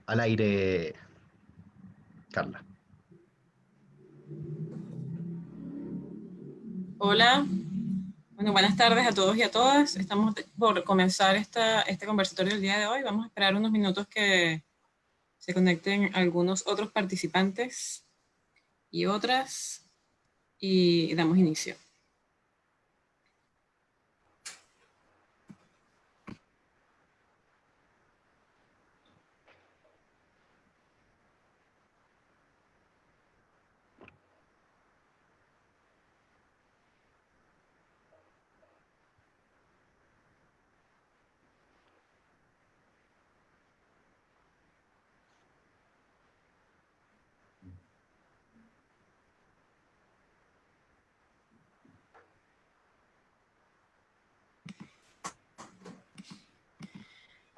al aire, Carla. Hola, bueno, buenas tardes a todos y a todas. Estamos por comenzar este conversatorio del día de hoy. Vamos a esperar unos minutos que se conecten algunos otros participantes y otras y damos inicio.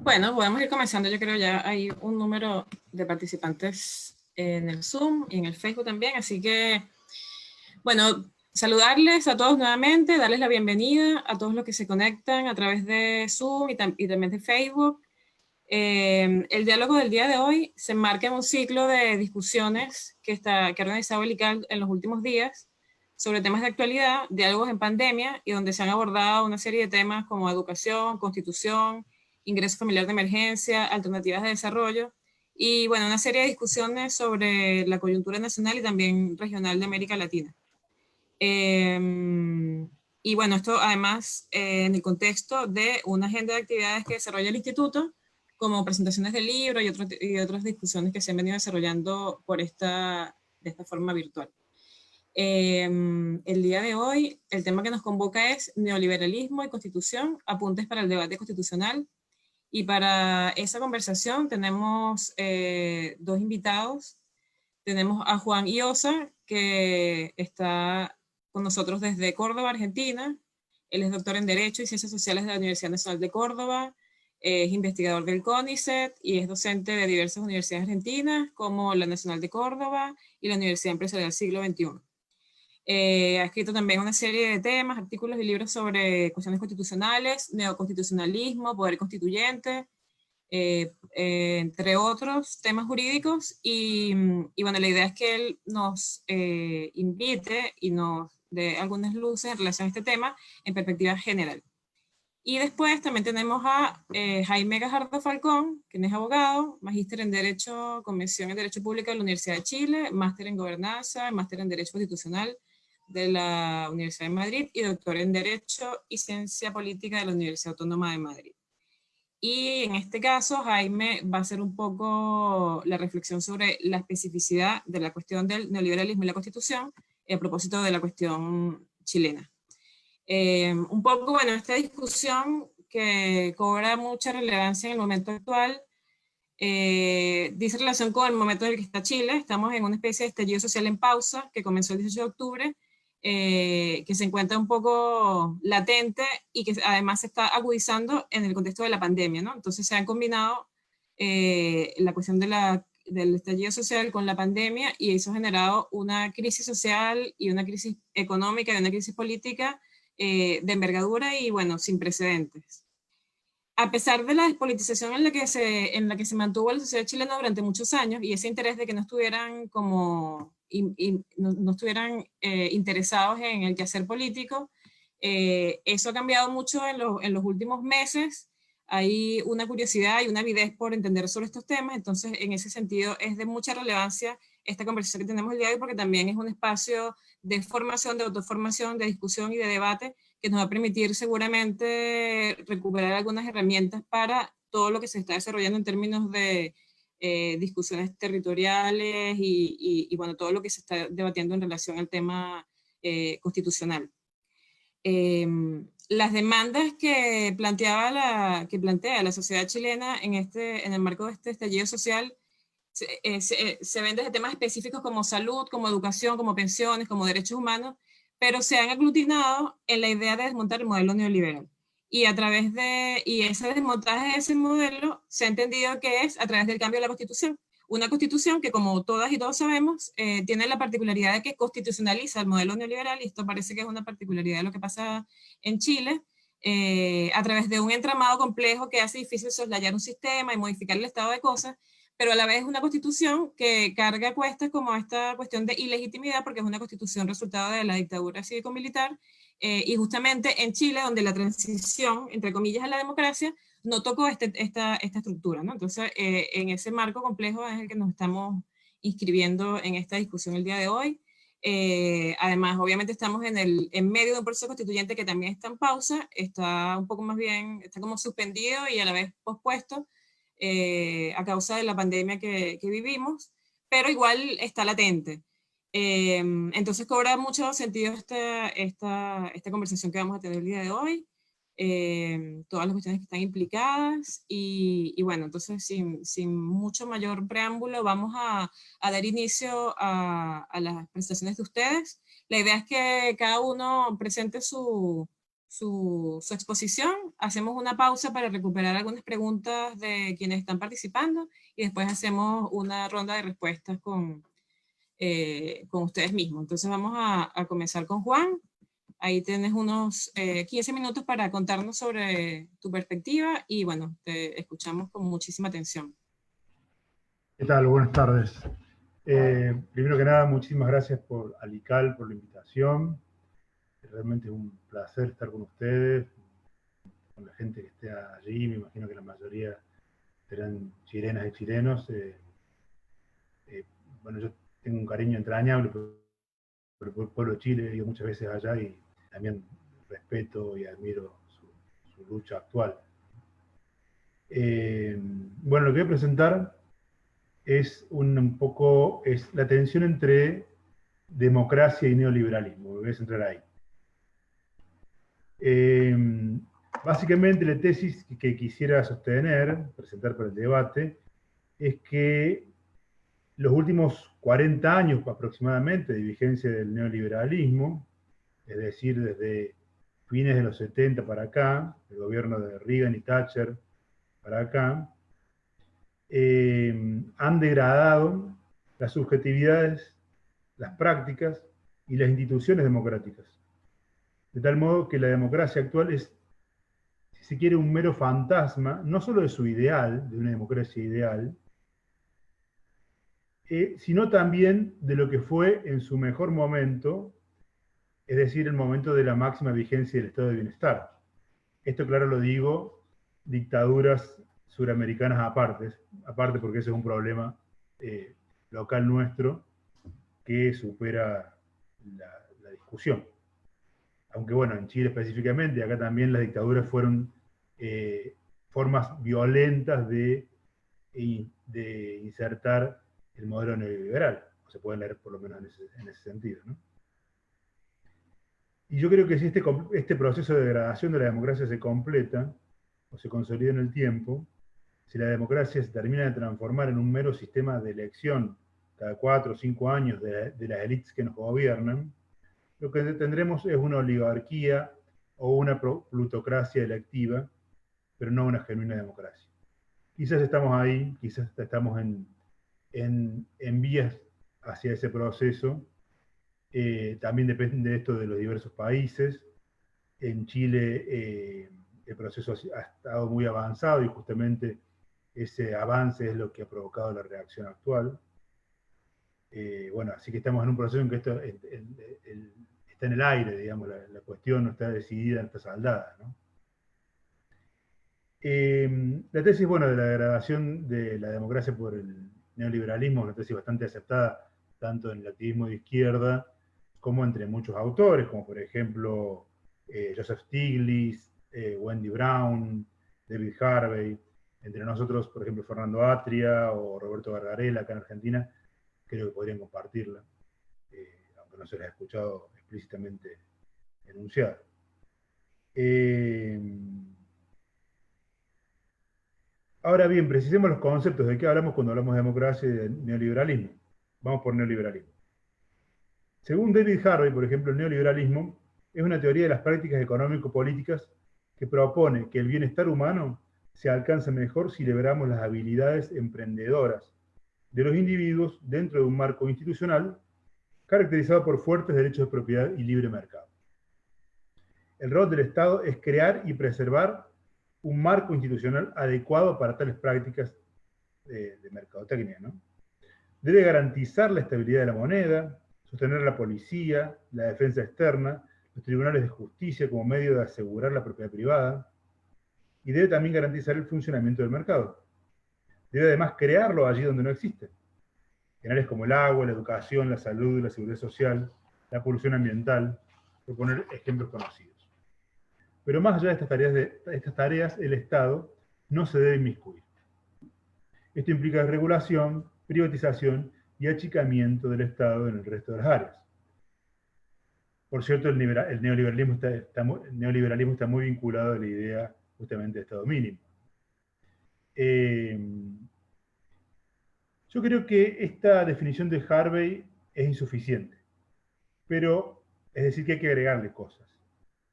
Bueno, podemos ir comenzando. Yo creo ya hay un número de participantes en el Zoom y en el Facebook también, así que, bueno, saludarles a todos nuevamente, darles la bienvenida a todos los que se conectan a través de Zoom y también de Facebook. El diálogo del día de hoy se enmarca en un ciclo de discusiones que ha organizado el ICAL en los últimos días sobre temas de actualidad, diálogos en pandemia, y donde se han abordado una serie de temas como educación, constitución, ingreso familiar de emergencia, alternativas de desarrollo, y bueno, una serie de discusiones sobre la coyuntura nacional y también regional de América Latina. Y bueno, esto además en el contexto de una agenda de actividades que desarrolla el instituto, como presentaciones de libros y otras discusiones que se han venido desarrollando de esta forma virtual. El día de hoy, el tema que nos convoca es neoliberalismo y constitución, apuntes para el debate constitucional. Y para esa conversación tenemos dos invitados. Tenemos a Juan Iosa, que está con nosotros desde Córdoba, Argentina. Él es doctor en Derecho y Ciencias Sociales de la Universidad Nacional de Córdoba, es investigador del CONICET y es docente de diversas universidades argentinas, como la Nacional de Córdoba y la Universidad Empresarial del Siglo XXI. Ha escrito también una serie de temas, artículos y libros sobre cuestiones constitucionales, neoconstitucionalismo, poder constituyente, entre otros temas jurídicos, y bueno, la idea es que él nos invite y nos dé algunas luces en relación a este tema en perspectiva general. Y después también tenemos a Jaime Gajardo Falcón, quien es abogado, magíster en Derecho, Convención en Derecho Público de la Universidad de Chile, máster en Gobernanza, máster en Derecho Constitucional de la Universidad de Madrid y doctor en Derecho y Ciencia Política de la Universidad Autónoma de Madrid. Y en este caso, Jaime va a hacer un poco la reflexión sobre la especificidad de la cuestión del neoliberalismo y la Constitución a propósito de la cuestión chilena. Un poco, bueno, esta discusión que cobra mucha relevancia en el momento actual dice relación con el momento en el que está Chile. Estamos en una especie de estallido social en pausa que comenzó el 18 de octubre, que se encuentra un poco latente y que además se está agudizando en el contexto de la pandemia, ¿no? Entonces se han combinado la cuestión del estallido social con la pandemia, y eso ha generado una crisis social y una crisis económica y una crisis política de envergadura y, bueno, sin precedentes. A pesar de la despolitización en la que se mantuvo la sociedad chilena durante muchos años y ese interés de que no estuvieran no estuvieran interesados en el quehacer político, eso ha cambiado mucho en los últimos meses. Hay una curiosidad y una avidez por entender sobre estos temas, entonces en ese sentido es de mucha relevancia esta conversación que tenemos el día de hoy, porque también es un espacio de formación, de autoformación, de discusión y de debate que nos va a permitir seguramente recuperar algunas herramientas para todo lo que se está desarrollando en términos de discusiones territoriales bueno, todo lo que se está debatiendo en relación al tema constitucional. Las demandas que plantea la sociedad chilena en el marco de este estallido social se ven desde temas específicos como salud, como educación, como pensiones, como derechos humanos, pero se han aglutinado en la idea de desmontar el modelo neoliberal. Y ese desmontaje de ese modelo se ha entendido que es a través del cambio de la Constitución. Una Constitución que, como todas y todos sabemos, tiene la particularidad de que constitucionaliza el modelo neoliberal, y esto parece que es una particularidad de lo que pasa en Chile, a través de un entramado complejo que hace difícil soslayar un sistema y modificar el estado de cosas, pero a la vez es una constitución que carga a cuestas como esta cuestión de ilegitimidad, porque es una constitución resultado de la dictadura cívico-militar, y justamente en Chile, donde la transición, entre comillas, a la democracia, no tocó esta estructura, ¿no? Entonces, en ese marco complejo es el que nos estamos inscribiendo en esta discusión el día de hoy. Además, obviamente estamos en medio de un proceso constituyente que también está en pausa, está un poco más bien, está como suspendido y a la vez pospuesto a causa de la pandemia que vivimos, pero igual está latente. Entonces cobra mucho sentido esta conversación que vamos a tener el día de hoy, todas las cuestiones que están implicadas y bueno, entonces sin mucho mayor preámbulo vamos a dar inicio a las presentaciones de ustedes. La idea es que cada uno presente su exposición, hacemos una pausa para recuperar algunas preguntas de quienes están participando y después hacemos una ronda de respuestas con ustedes mismos. Entonces vamos a comenzar con Juan. Ahí tienes unos 15 minutos para contarnos sobre tu perspectiva y bueno, te escuchamos con muchísima atención. ¿Qué tal? Buenas tardes. Primero que nada, muchísimas gracias al ICAL por la invitación. Realmente es un placer estar con ustedes, con la gente que esté allí. Me imagino que la mayoría serán chilenas y chilenos. Bueno, yo tengo un cariño entrañable por el pueblo de Chile, he ido muchas veces allá y también respeto y admiro su lucha actual. Bueno, lo que voy a presentar es es la tensión entre democracia y neoliberalismo. Me voy a centrar ahí. Básicamente la tesis que quisiera presentar para el debate, es que los últimos 40 años aproximadamente de vigencia del neoliberalismo, es decir, desde fines de los 70 para acá, el gobierno de Reagan y Thatcher para acá, han degradado las subjetividades, las prácticas y las instituciones democráticas. De tal modo que la democracia actual es, si se quiere, un mero fantasma, no solo de su ideal, de una democracia ideal, sino también de lo que fue en su mejor momento, es decir, el momento de la máxima vigencia del estado de bienestar. Esto, claro, lo digo, dictaduras suramericanas aparte porque ese es un problema local nuestro que supera la discusión. Aunque bueno, en Chile específicamente, acá también las dictaduras fueron formas violentas de insertar el modelo neoliberal. Se puede leer por lo menos en ese sentido, ¿no? Y yo creo que si este proceso de degradación de la democracia se completa, o se consolida en el tiempo, si la democracia se termina de transformar en un mero sistema de elección cada 4 o 5 años de las élites que nos gobiernan, lo que tendremos es una oligarquía o una plutocracia electiva, pero no una genuina democracia. Quizás estamos ahí, quizás estamos en vías hacia ese proceso. También depende de esto de los diversos países. En Chile el proceso ha estado muy avanzado y justamente ese avance es lo que ha provocado la reacción actual. Bueno, así que estamos en un proceso en que esto está en el aire, digamos, la cuestión no está decidida, no está saldada, ¿no? La tesis, bueno, de la degradación de la democracia por el neoliberalismo es una tesis bastante aceptada tanto en el activismo de izquierda como entre muchos autores, como por ejemplo Joseph Stiglitz, Wendy Brown, David Harvey, entre nosotros, por ejemplo, Fernando Atria o Roberto Gargarella, acá en Argentina, creo que podrían compartirla, aunque no se les ha escuchado explícitamente enunciar. Ahora bien, precisemos los conceptos de qué hablamos cuando hablamos de democracia y de neoliberalismo. Vamos por neoliberalismo. Según David Harvey, por ejemplo, el neoliberalismo es una teoría de las prácticas económico-políticas que propone que el bienestar humano se alcanza mejor si liberamos las habilidades emprendedoras de los individuos dentro de un marco institucional caracterizado por fuertes derechos de propiedad y libre mercado. El rol del Estado es crear y preservar un marco institucional adecuado para tales prácticas de mercadotecnia, ¿no? Debe garantizar la estabilidad de la moneda, sostener la policía, la defensa externa, los tribunales de justicia como medio de asegurar la propiedad privada, y debe también garantizar el funcionamiento del mercado. Debe además crearlo allí donde no existe. En áreas como el agua, la educación, la salud, la seguridad social, la polución ambiental, por poner ejemplos conocidos. Pero más allá de estas tareas, el Estado no se debe inmiscuir. Esto implica regulación, privatización y achicamiento del Estado en el resto de las áreas. Por cierto, el neoliberalismo está muy vinculado a la idea justamente de Estado mínimo. Yo creo que esta definición de Harvey es insuficiente, pero es decir que hay que agregarle cosas.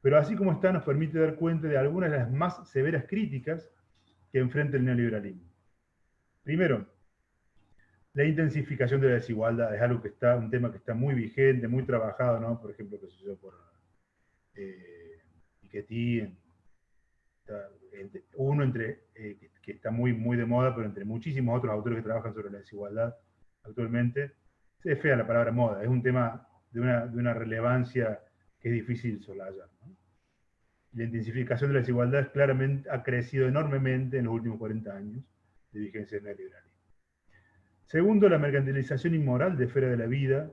Pero así como está, nos permite dar cuenta de algunas de las más severas críticas que enfrenta el neoliberalismo. Primero, la intensificación de la desigualdad es algo que un tema que está muy vigente, muy trabajado, ¿no? Por ejemplo, que se hizo por Piketty, uno que está muy, muy de moda, pero entre muchísimos otros autores que trabajan sobre la desigualdad actualmente. Es fea la palabra moda, es un tema de una relevancia que es difícil soslayar, ¿no? La intensificación de la desigualdad claramente ha crecido enormemente en los últimos 40 años de vigencia del neoliberalismo. Segundo, la mercantilización inmoral de esfera de la vida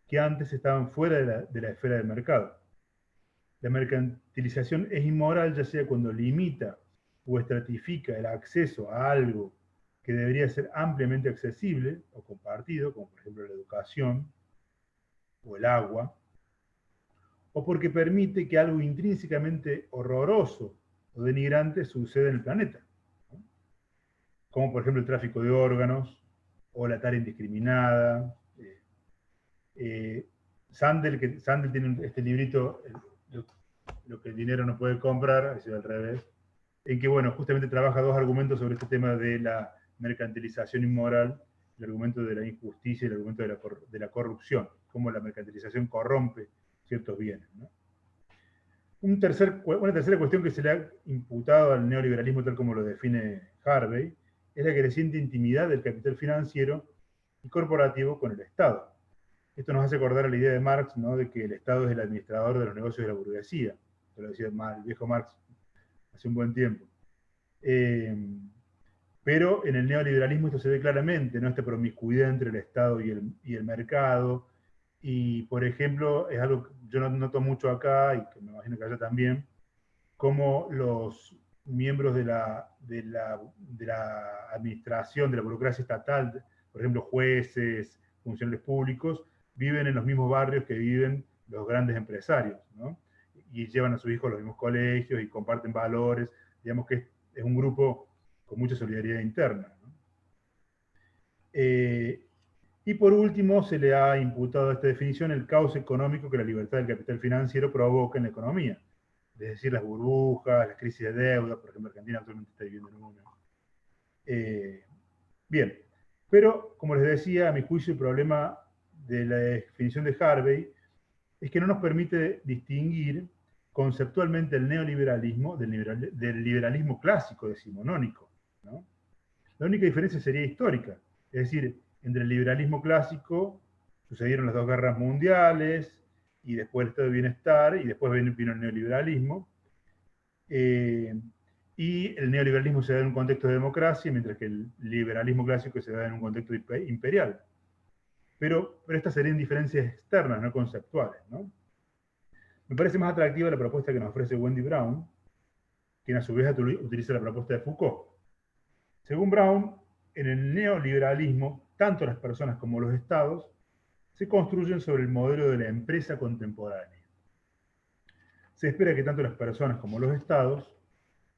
que antes estaban fuera de la esfera del mercado. La mercantilización es inmoral ya sea cuando limita o estratifica el acceso a algo que debería ser ampliamente accesible o compartido, como por ejemplo la educación o el agua, o porque permite que algo intrínsecamente horroroso o denigrante suceda en el planeta, ¿no? Como por ejemplo el tráfico de órganos o la tala indiscriminada. Sandel tiene este librito, lo que el dinero no puede comprar, ha sido al revés, en que, bueno, justamente trabaja dos argumentos sobre este tema de la mercantilización inmoral, el argumento de la injusticia y el argumento de la corrupción, cómo la mercantilización corrompe ciertos bienes, ¿no? Una tercera cuestión que se le ha imputado al neoliberalismo tal como lo define Harvey es la creciente intimidad del capital financiero y corporativo con el Estado. Esto nos hace acordar a la idea de Marx, ¿no?, de que el Estado es el administrador de los negocios de la burguesía. Esto lo decía el viejo Marx hace un buen tiempo. Pero en el neoliberalismo esto se ve claramente, ¿no?, esta promiscuidad entre el Estado y el mercado. Y, por ejemplo, es algo que yo noto mucho acá, y que me imagino que allá también, cómo los miembros de la administración, de la burocracia estatal, por ejemplo, jueces, funcionarios públicos, viven en los mismos barrios que viven los grandes empresarios, ¿no? Y llevan a sus hijos a los mismos colegios y comparten valores. Digamos que es un grupo con mucha solidaridad interna, ¿no? Y por último, se le ha imputado a esta definición el caos económico que la libertad del capital financiero provoca en la economía. Es decir, las burbujas, las crisis de deuda, por ejemplo, Argentina actualmente está viviendo en una. Bien, pero como les decía, a mi juicio el problema de la definición de Harvey es que no nos permite distinguir conceptualmente el neoliberalismo del liberalismo clásico decimonónico, ¿no? La única diferencia sería histórica, es decir, entre el liberalismo clásico sucedieron las dos guerras mundiales, y después el estado de bienestar, y después vino el neoliberalismo. Y el neoliberalismo se da en un contexto de democracia, mientras que el liberalismo clásico se da en un contexto imperial. Pero estas serían diferencias externas, no conceptuales, ¿no? Me parece más atractiva la propuesta que nos ofrece Wendy Brown, quien a su vez utiliza la propuesta de Foucault. Según Brown, en el neoliberalismo, tanto las personas como los estados se construyen sobre el modelo de la empresa contemporánea. Se espera que tanto las personas como los estados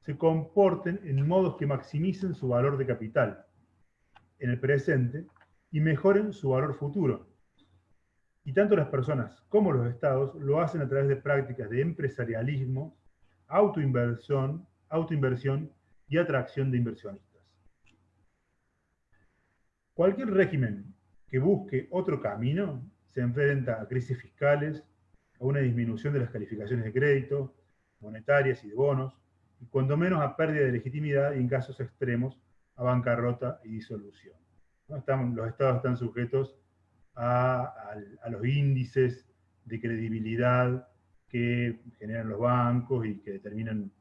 se comporten en modos que maximicen su valor de capital en el presente y mejoren su valor futuro. Y tanto las personas como los estados lo hacen a través de prácticas de empresarialismo, autoinversión y atracción de inversionistas. Cualquier régimen que busque otro camino se enfrenta a crisis fiscales, a una disminución de las calificaciones de crédito, monetarias y de bonos, y cuando menos a pérdida de legitimidad y en casos extremos a bancarrota y disolución, ¿no? Los estados están sujetos a los índices de credibilidad que generan los bancos y que determinan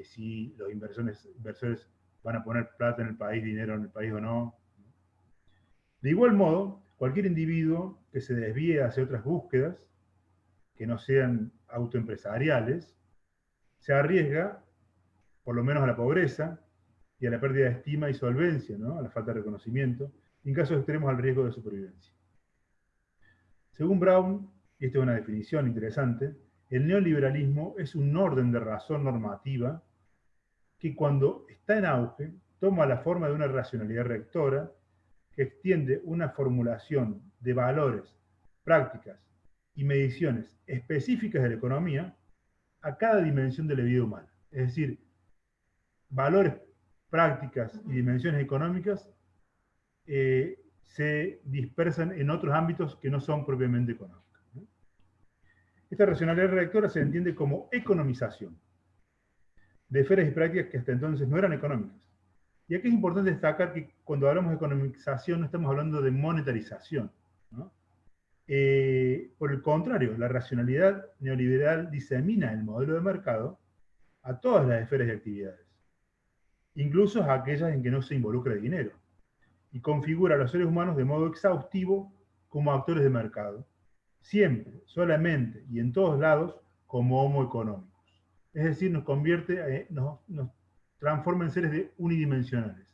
si los inversores van a poner plata en el país, dinero en el país o no. De igual modo, cualquier individuo que se desvíe hacia otras búsquedas, que no sean autoempresariales, se arriesga, por lo menos a la pobreza y a la pérdida de estima y solvencia, ¿no? A la falta de reconocimiento, y en casos extremos al riesgo de supervivencia. Según Brown, y esta es una definición interesante, el neoliberalismo es un orden de razón normativa que cuando está en auge toma la forma de una racionalidad rectora que extiende una formulación de valores, prácticas y mediciones específicas de la economía a cada dimensión de la vida humana. Es decir, valores, prácticas y dimensiones económicas se dispersan en otros ámbitos que no son propiamente económicos, ¿no? Esta racionalidad rectora se entiende como economización de esferas y prácticas que hasta entonces no eran económicas. Y aquí es importante destacar que cuando hablamos de economización no estamos hablando de monetarización, ¿no? Por el contrario, la racionalidad neoliberal disemina el modelo de mercado a todas las esferas y actividades, incluso a aquellas en que no se involucra dinero, y configura a los seres humanos de modo exhaustivo como actores de mercado, siempre, solamente y en todos lados como homo económicos. Es decir, nos transforma en seres unidimensionales,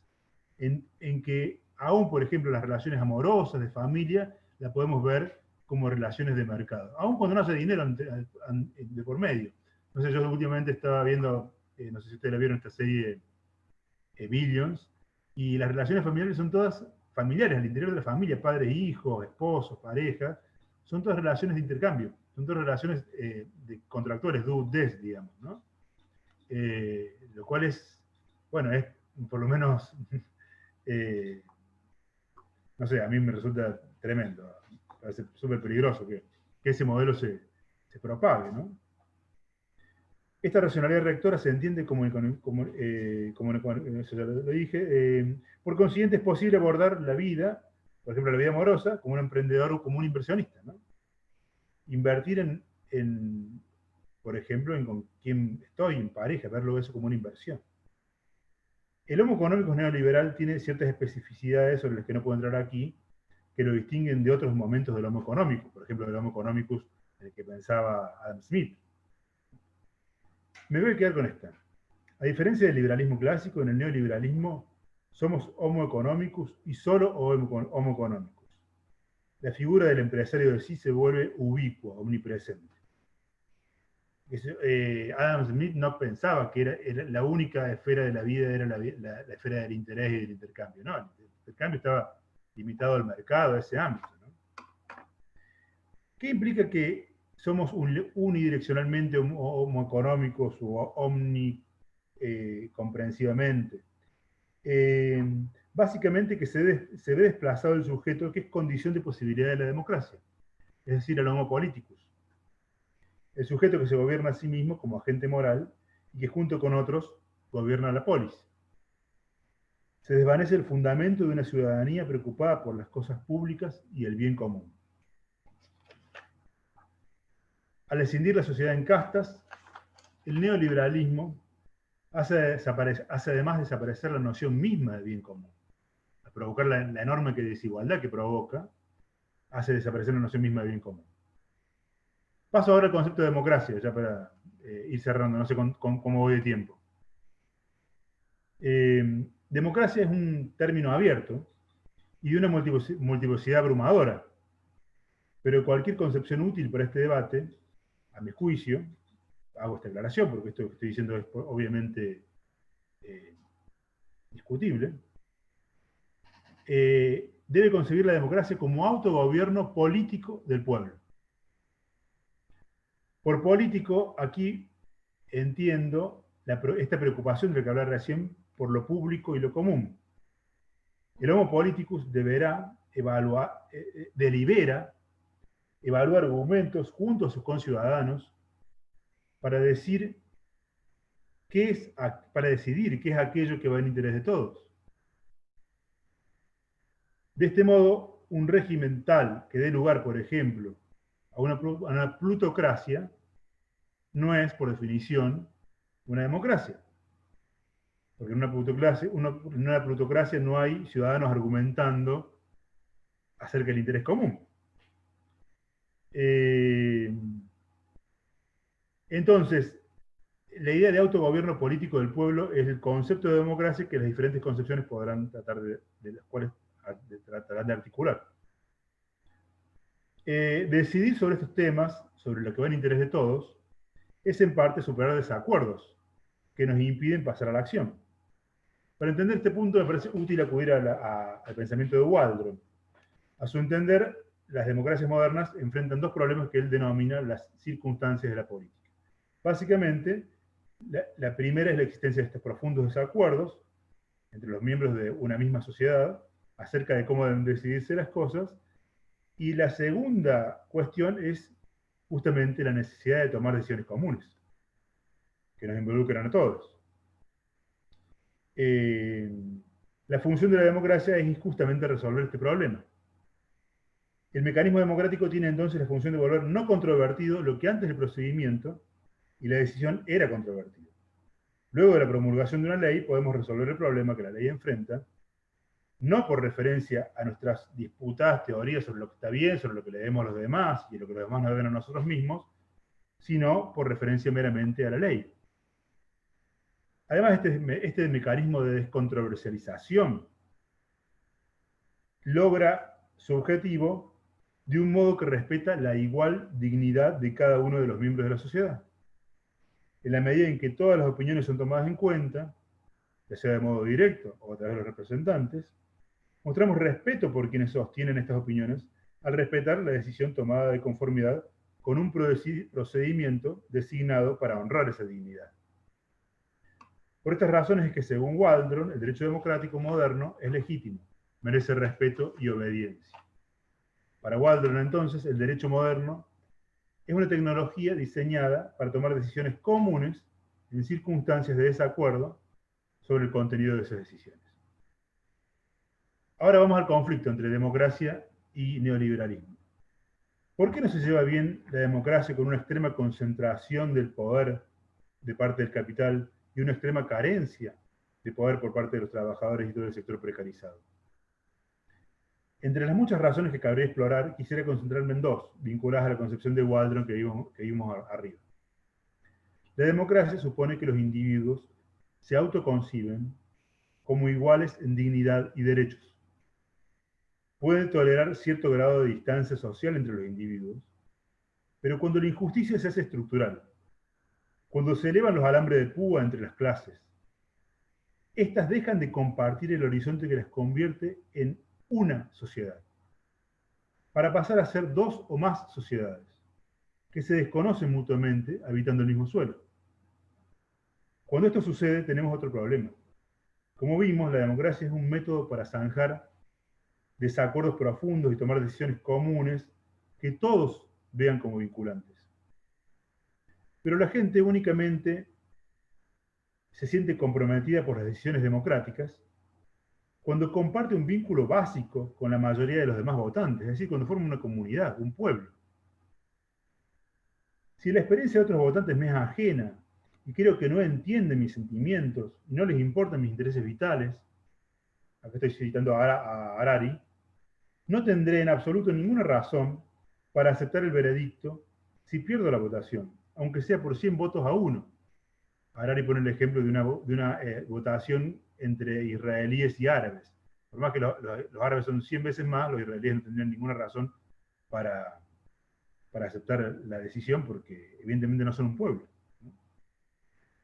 en que aún, por ejemplo, las relaciones amorosas, de familia, las podemos ver como relaciones de mercado, aún cuando no hace dinero de por medio. No sé, yo últimamente estaba viendo, no sé si ustedes la vieron, esta serie Billions, y las relaciones familiares son todas familiares, al interior de la familia, padres, hijos, esposos, parejas, son todas relaciones de intercambio, son todas relaciones de contractuales, do-des, digamos, ¿no? Lo cual es, bueno, es por lo menos, no sé, a mí me resulta tremendo, parece súper peligroso que ese modelo se propague, ¿no? Esta racionalidad rectora se entiende como eso ya lo dije, por consiguiente es posible abordar la vida, por ejemplo la vida amorosa, como un emprendedor o como un inversionista, ¿no? Invertir por ejemplo, en con quién estoy, en pareja, verlo eso como una inversión. El homo económico neoliberal tiene ciertas especificidades sobre las que no puedo entrar aquí, que lo distinguen de otros momentos del homo económico, por ejemplo, del homo economicus en el que pensaba Adam Smith. Me voy a quedar con esta. A diferencia del liberalismo clásico, en el neoliberalismo somos homo economicus y solo homo economicus. La figura del empresario de sí se vuelve ubicua, omnipresente. Adam Smith no pensaba que era la única esfera de la vida era la esfera del interés y del intercambio. No, el intercambio estaba limitado al mercado, a ese ámbito, ¿no? ¿Qué implica que somos unidireccionalmente homo económicos o comprensivamente? Básicamente que se ve desplazado el sujeto, que es condición de posibilidad de la democracia, es decir, el homo politicus. El sujeto que se gobierna a sí mismo como agente moral y que junto con otros gobierna la polis. Se desvanece el fundamento de una ciudadanía preocupada por las cosas públicas y el bien común. Al escindir la sociedad en castas, el neoliberalismo hace además desaparecer la noción misma de bien común. Al provocar la enorme desigualdad que provoca, hace desaparecer la noción misma de bien común. Paso ahora al concepto de democracia, ya para ir cerrando, no sé cómo voy de tiempo. Democracia es un término abierto y de una multiplicidad abrumadora, pero cualquier concepción útil para este debate, a mi juicio, hago esta aclaración porque esto que estoy diciendo es obviamente discutible, debe concebir la democracia como autogobierno político del pueblo. Por político, aquí entiendo esta preocupación de la que hablé recién por lo público y lo común. El homo politicus deberá evaluar argumentos junto a sus conciudadanos para decidir qué es aquello que va en interés de todos. De este modo, un régimen tal que dé lugar, por ejemplo, a una plutocracia, no es, por definición, una democracia. Porque en una plutocracia no hay ciudadanos argumentando acerca del interés común. Entonces, la idea de autogobierno político del pueblo es el concepto de democracia que las diferentes concepciones podrán tratar de las cuales tratarán de articular. Decidir sobre estos temas, sobre lo que va en interés de todos, es en parte superar desacuerdos que nos impiden pasar a la acción. Para entender este punto me parece útil acudir al pensamiento de Waldron. A su entender, las democracias modernas enfrentan dos problemas que él denomina las circunstancias de la política. Básicamente, la primera es la existencia de estos profundos desacuerdos entre los miembros de una misma sociedad acerca de cómo deben decidirse las cosas, y la segunda cuestión es justamente la necesidad de tomar decisiones comunes, que nos involucran a todos. La función de la democracia es justamente resolver este problema. El mecanismo democrático tiene entonces la función de volver no controvertido lo que antes del procedimiento y la decisión era controvertida. Luego de la promulgación de una ley podemos resolver el problema que la ley enfrenta, no por referencia a nuestras disputadas teorías sobre lo que está bien, sobre lo que le debemos a los demás y lo que los demás nos deben a nosotros mismos, sino por referencia meramente a la ley. Además, este mecanismo de descontroversialización logra su objetivo de un modo que respeta la igual dignidad de cada uno de los miembros de la sociedad. En la medida en que todas las opiniones son tomadas en cuenta, ya sea de modo directo o a través de los representantes, mostramos respeto por quienes sostienen estas opiniones al respetar la decisión tomada de conformidad con un procedimiento designado para honrar esa dignidad. Por estas razones es que, según Waldron, el derecho democrático moderno es legítimo, merece respeto y obediencia. Para Waldron, entonces, el derecho moderno es una tecnología diseñada para tomar decisiones comunes en circunstancias de desacuerdo sobre el contenido de esas decisiones. Ahora vamos al conflicto entre democracia y neoliberalismo. ¿Por qué no se lleva bien la democracia con una extrema concentración del poder de parte del capital y una extrema carencia de poder por parte de los trabajadores y todo el sector precarizado? Entre las muchas razones que cabría explorar, quisiera concentrarme en dos, vinculadas a la concepción de Waldron que vimos arriba. La democracia supone que los individuos se autoconciben como iguales en dignidad y derechos. Pueden tolerar cierto grado de distancia social entre los individuos, pero cuando la injusticia se hace estructural, cuando se elevan los alambres de púa entre las clases, éstas dejan de compartir el horizonte que las convierte en una sociedad, para pasar a ser dos o más sociedades, que se desconocen mutuamente habitando el mismo suelo. Cuando esto sucede, tenemos otro problema. Como vimos, la democracia es un método para zanjar desacuerdos profundos y tomar decisiones comunes que todos vean como vinculantes. Pero la gente únicamente se siente comprometida por las decisiones democráticas cuando comparte un vínculo básico con la mayoría de los demás votantes, es decir, cuando forma una comunidad, un pueblo. Si la experiencia de otros votantes me es ajena y creo que no entienden mis sentimientos y no les importan mis intereses vitales, acá estoy citando a Harari, no tendré en absoluto ninguna razón para aceptar el veredicto si pierdo la votación, aunque sea por 100 votos a 1. Harari pone el ejemplo de una votación entre israelíes y árabes. Por más que los árabes son 100 veces más, los israelíes no tendrían ninguna razón para aceptar la decisión porque evidentemente no son un pueblo.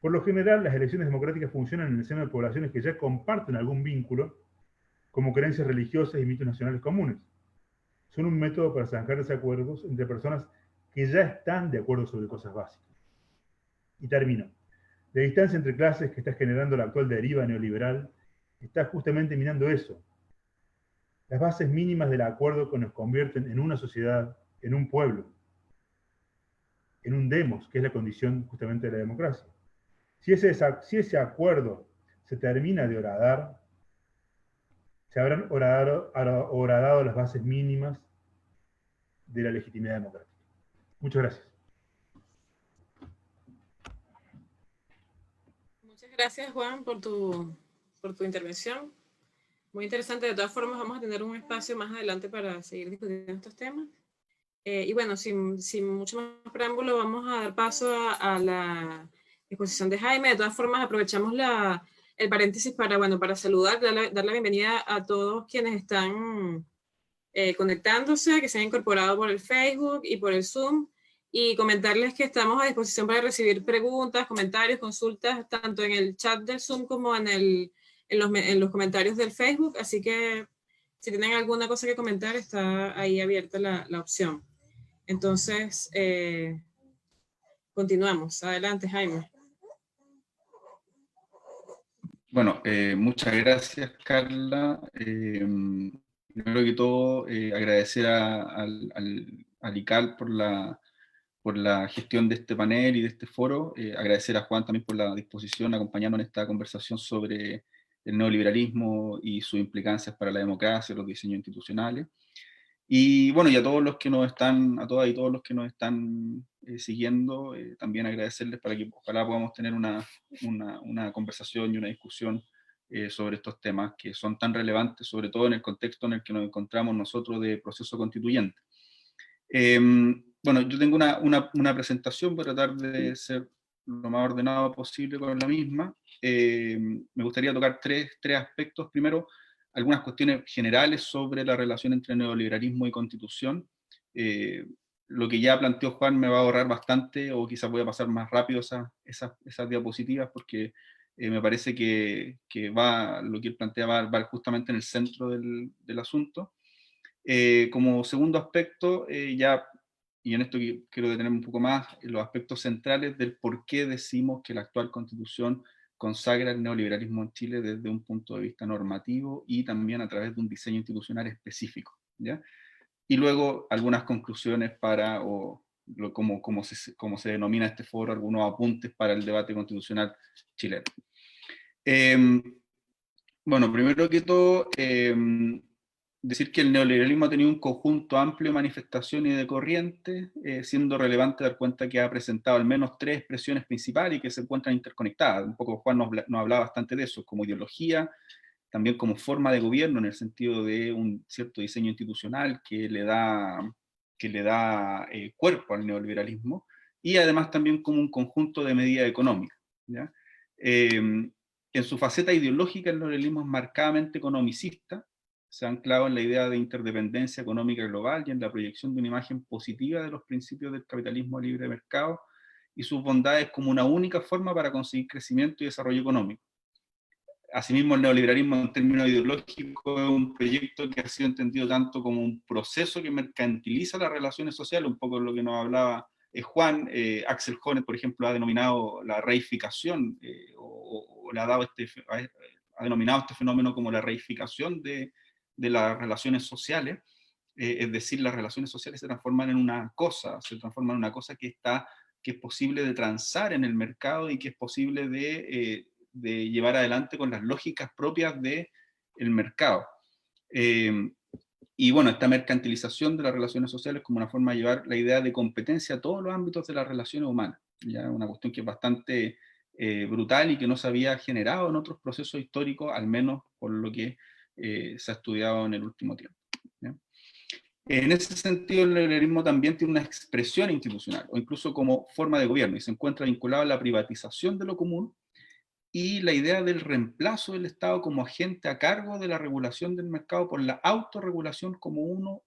Por lo general, las elecciones democráticas funcionan en el seno de poblaciones que ya comparten algún vínculo, como creencias religiosas y mitos nacionales comunes. Son un método para zanjar desacuerdos entre personas que ya están de acuerdo sobre cosas básicas. Y termino. La distancia entre clases que está generando la actual deriva neoliberal está justamente minando eso. Las bases mínimas del acuerdo que nos convierten en una sociedad, en un pueblo, en un demos, que es la condición justamente de la democracia. Si ese acuerdo se termina de horadar, se habrán horadado las bases mínimas de la legitimidad democrática. Muchas gracias. Muchas gracias, Juan, por tu intervención. Muy interesante. De todas formas, vamos a tener un espacio más adelante para seguir discutiendo estos temas. Y bueno, sin mucho más preámbulo, vamos a dar paso a la exposición de Jaime. De todas formas, aprovechamos el paréntesis para saludar, dar la bienvenida a todos quienes están conectándose, que se han incorporado por el Facebook y por el Zoom, y comentarles que estamos a disposición para recibir preguntas, comentarios, consultas, tanto en el chat del Zoom como en los comentarios del Facebook, así que si tienen alguna cosa que comentar, está ahí abierta la opción. Entonces, continuamos. Adelante, Jaime. Bueno, muchas gracias, Carla. Primero que todo, agradecer al ICAL por la gestión de este panel y de este foro. Agradecer a Juan también por la disposición a acompañarnos en esta conversación sobre el neoliberalismo y sus implicancias para la democracia, los diseños institucionales. Y bueno, y a todos los que nos están, a todas y todos los que nos están siguiendo, también agradecerles para que ojalá podamos tener una conversación y una discusión sobre estos temas que son tan relevantes, sobre todo en el contexto en el que nos encontramos nosotros de proceso constituyente. Bueno, yo tengo una presentación, voy a tratar de ser lo más ordenado posible con la misma. Me gustaría tocar tres aspectos. Primero, algunas cuestiones generales sobre la relación entre neoliberalismo y constitución. Lo que ya planteó Juan me va a ahorrar bastante, o quizás voy a pasar más rápido esas diapositivas, porque me parece que lo que él plantea va justamente en el centro del asunto. Como segundo aspecto, y en esto quiero detenerme un poco más, los aspectos centrales del por qué decimos que la actual Constitución consagra el neoliberalismo en Chile desde un punto de vista normativo y también a través de un diseño institucional específico, ¿ya? Y luego algunas conclusiones como se denomina este foro, algunos apuntes para el debate constitucional chileno. Bueno, primero que todo, decir que el neoliberalismo ha tenido un conjunto amplio de manifestaciones y de corrientes, siendo relevante dar cuenta que ha presentado al menos tres expresiones principales y que se encuentran interconectadas. Un poco Juan nos hablaba bastante de eso, como ideología, también como forma de gobierno, en el sentido de un cierto diseño institucional que le da cuerpo al neoliberalismo, y además también como un conjunto de medidas económicas, ¿ya? En su faceta ideológica, el neoliberalismo es marcadamente economicista, se ha anclado en la idea de interdependencia económica global y en la proyección de una imagen positiva de los principios del capitalismo libre de mercado y sus bondades como una única forma para conseguir crecimiento y desarrollo económico. Asimismo, el neoliberalismo en términos ideológicos es un proyecto que ha sido entendido tanto como un proceso que mercantiliza las relaciones sociales, un poco de lo que nos hablaba Juan. Axel Honneth, por ejemplo, ha denominado la reificación, o le ha denominado este fenómeno como la reificación de las relaciones sociales. Es decir, las relaciones sociales se transforman en una cosa, que es posible de transar en el mercado y que es posible de llevar adelante con las lógicas propias del mercado. Y bueno, esta mercantilización de las relaciones sociales como una forma de llevar la idea de competencia a todos los ámbitos de las relaciones humanas, ya una cuestión que es bastante brutal y que no se había generado en otros procesos históricos, al menos por lo que se ha estudiado en el último tiempo, ¿ya? En ese sentido, el neoliberalismo también tiene una expresión institucional, o incluso como forma de gobierno, y se encuentra vinculado a la privatización de lo común, y la idea del reemplazo del Estado como agente a cargo de la regulación del mercado por la autorregulación como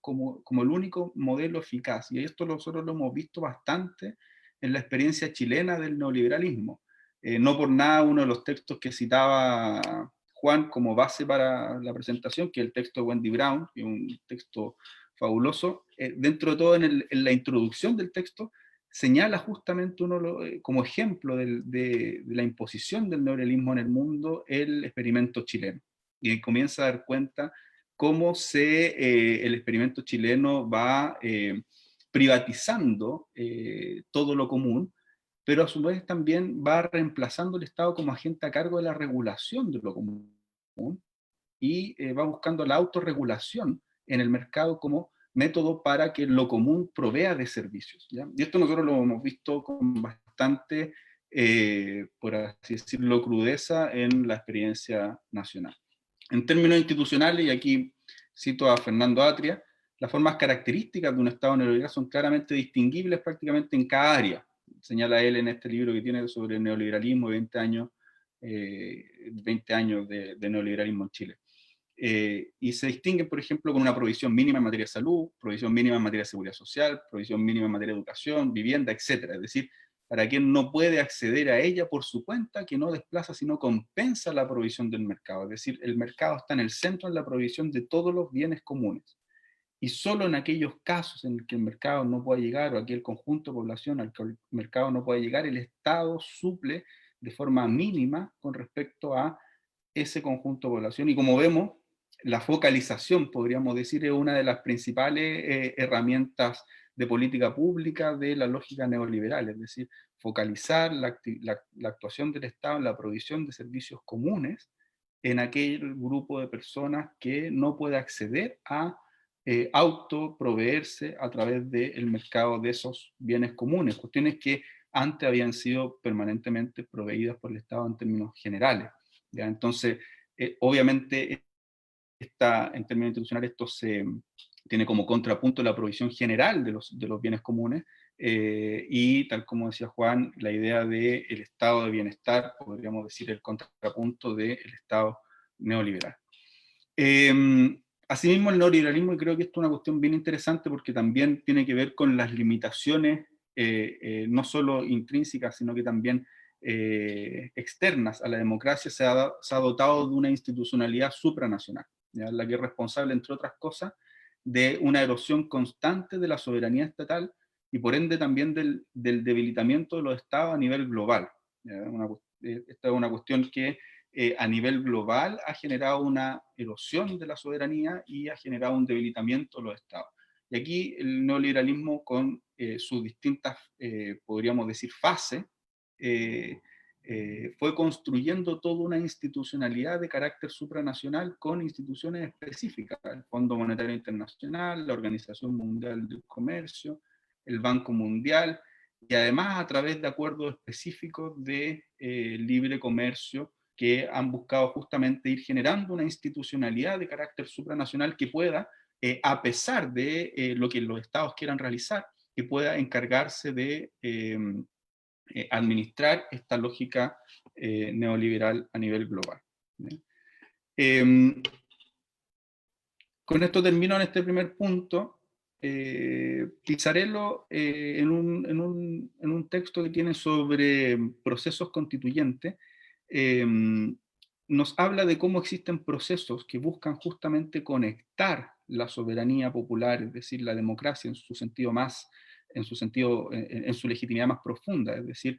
el único modelo eficaz. Y esto nosotros lo hemos visto bastante en la experiencia chilena del neoliberalismo. No por nada uno de los textos que citaba Juan como base para la presentación, que es el texto de Wendy Brown, que es un texto fabuloso, dentro de todo en la introducción del texto, señala justamente como ejemplo de la imposición del neoliberalismo en el mundo el experimento chileno. Y comienza a dar cuenta cómo el experimento chileno va privatizando todo lo común, pero a su vez también va reemplazando el Estado como agente a cargo de la regulación de lo común, y va buscando la autorregulación en el mercado como método para que lo común provea de servicios, ¿ya? Y esto nosotros lo hemos visto con bastante, por así decirlo, crudeza en la experiencia nacional. En términos institucionales, y aquí cito a Fernando Atria, las formas características de un Estado neoliberal son claramente distinguibles prácticamente en cada área. Señala él en este libro que tiene sobre el neoliberalismo y 20 años de neoliberalismo en Chile. Y se distinguen, por ejemplo, con una provisión mínima en materia de salud, provisión mínima en materia de seguridad social, provisión mínima en materia de educación, vivienda, etc. Es decir, para quien no puede acceder a ella por su cuenta, que no desplaza, sino compensa la provisión del mercado. Es decir, el mercado está en el centro de la provisión de todos los bienes comunes. Y solo en aquellos casos en que el mercado no pueda llegar, o aquel conjunto de población al que el mercado no puede llegar, el Estado suple de forma mínima con respecto a ese conjunto de población. Y como vemos, la focalización, podríamos decir, es una de las principales herramientas de política pública de la lógica neoliberal, es decir, focalizar la actuación del Estado en la provisión de servicios comunes en aquel grupo de personas que no puede acceder a autoproveerse a través del mercado de esos bienes comunes, cuestiones que antes habían sido permanentemente proveídas por el Estado en términos generales, ¿ya? Entonces, obviamente, en términos institucionales, esto tiene como contrapunto la provisión general de los bienes comunes, y tal como decía Juan, la idea del estado de bienestar, podríamos decir el contrapunto del Estado neoliberal. Asimismo, el neoliberalismo, y creo que esto es una cuestión bien interesante porque también tiene que ver con las limitaciones, no solo intrínsecas, sino que también externas a la democracia, se ha dotado de una institucionalidad supranacional, ¿ya? La que es responsable, entre otras cosas, de una erosión constante de la soberanía estatal y por ende también del debilitamiento de los estados a nivel global, ¿ya? Esta es una cuestión que a nivel global ha generado una erosión de la soberanía y ha generado un debilitamiento de los estados. Y aquí el neoliberalismo con sus distintas, podríamos decir, fases, fue construyendo toda una institucionalidad de carácter supranacional con instituciones específicas, el Fondo Monetario Internacional, la Organización Mundial del Comercio, el Banco Mundial, y además a través de acuerdos específicos de libre comercio que han buscado justamente ir generando una institucionalidad de carácter supranacional que pueda, a pesar de lo que los estados quieran realizar, que pueda encargarse de administrar esta lógica neoliberal a nivel global. Con esto termino en este primer punto. Pizzarello, en un texto que tiene sobre procesos constituyentes, nos habla de cómo existen procesos que buscan justamente conectar la soberanía popular, es decir, la democracia en su sentido más, en su legitimidad más profunda, es decir,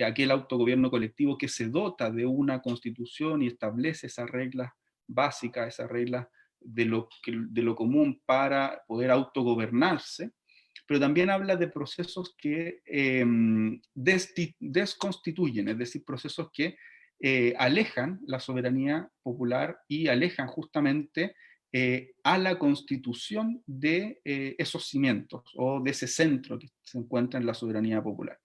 aquel autogobierno colectivo que se dota de una constitución y establece esas reglas básicas, esas reglas de lo común para poder autogobernarse, pero también habla de procesos que desconstituyen, es decir, procesos que alejan la soberanía popular y alejan justamente a la constitución de esos cimientos o de ese centro que se encuentra en la soberanía popular.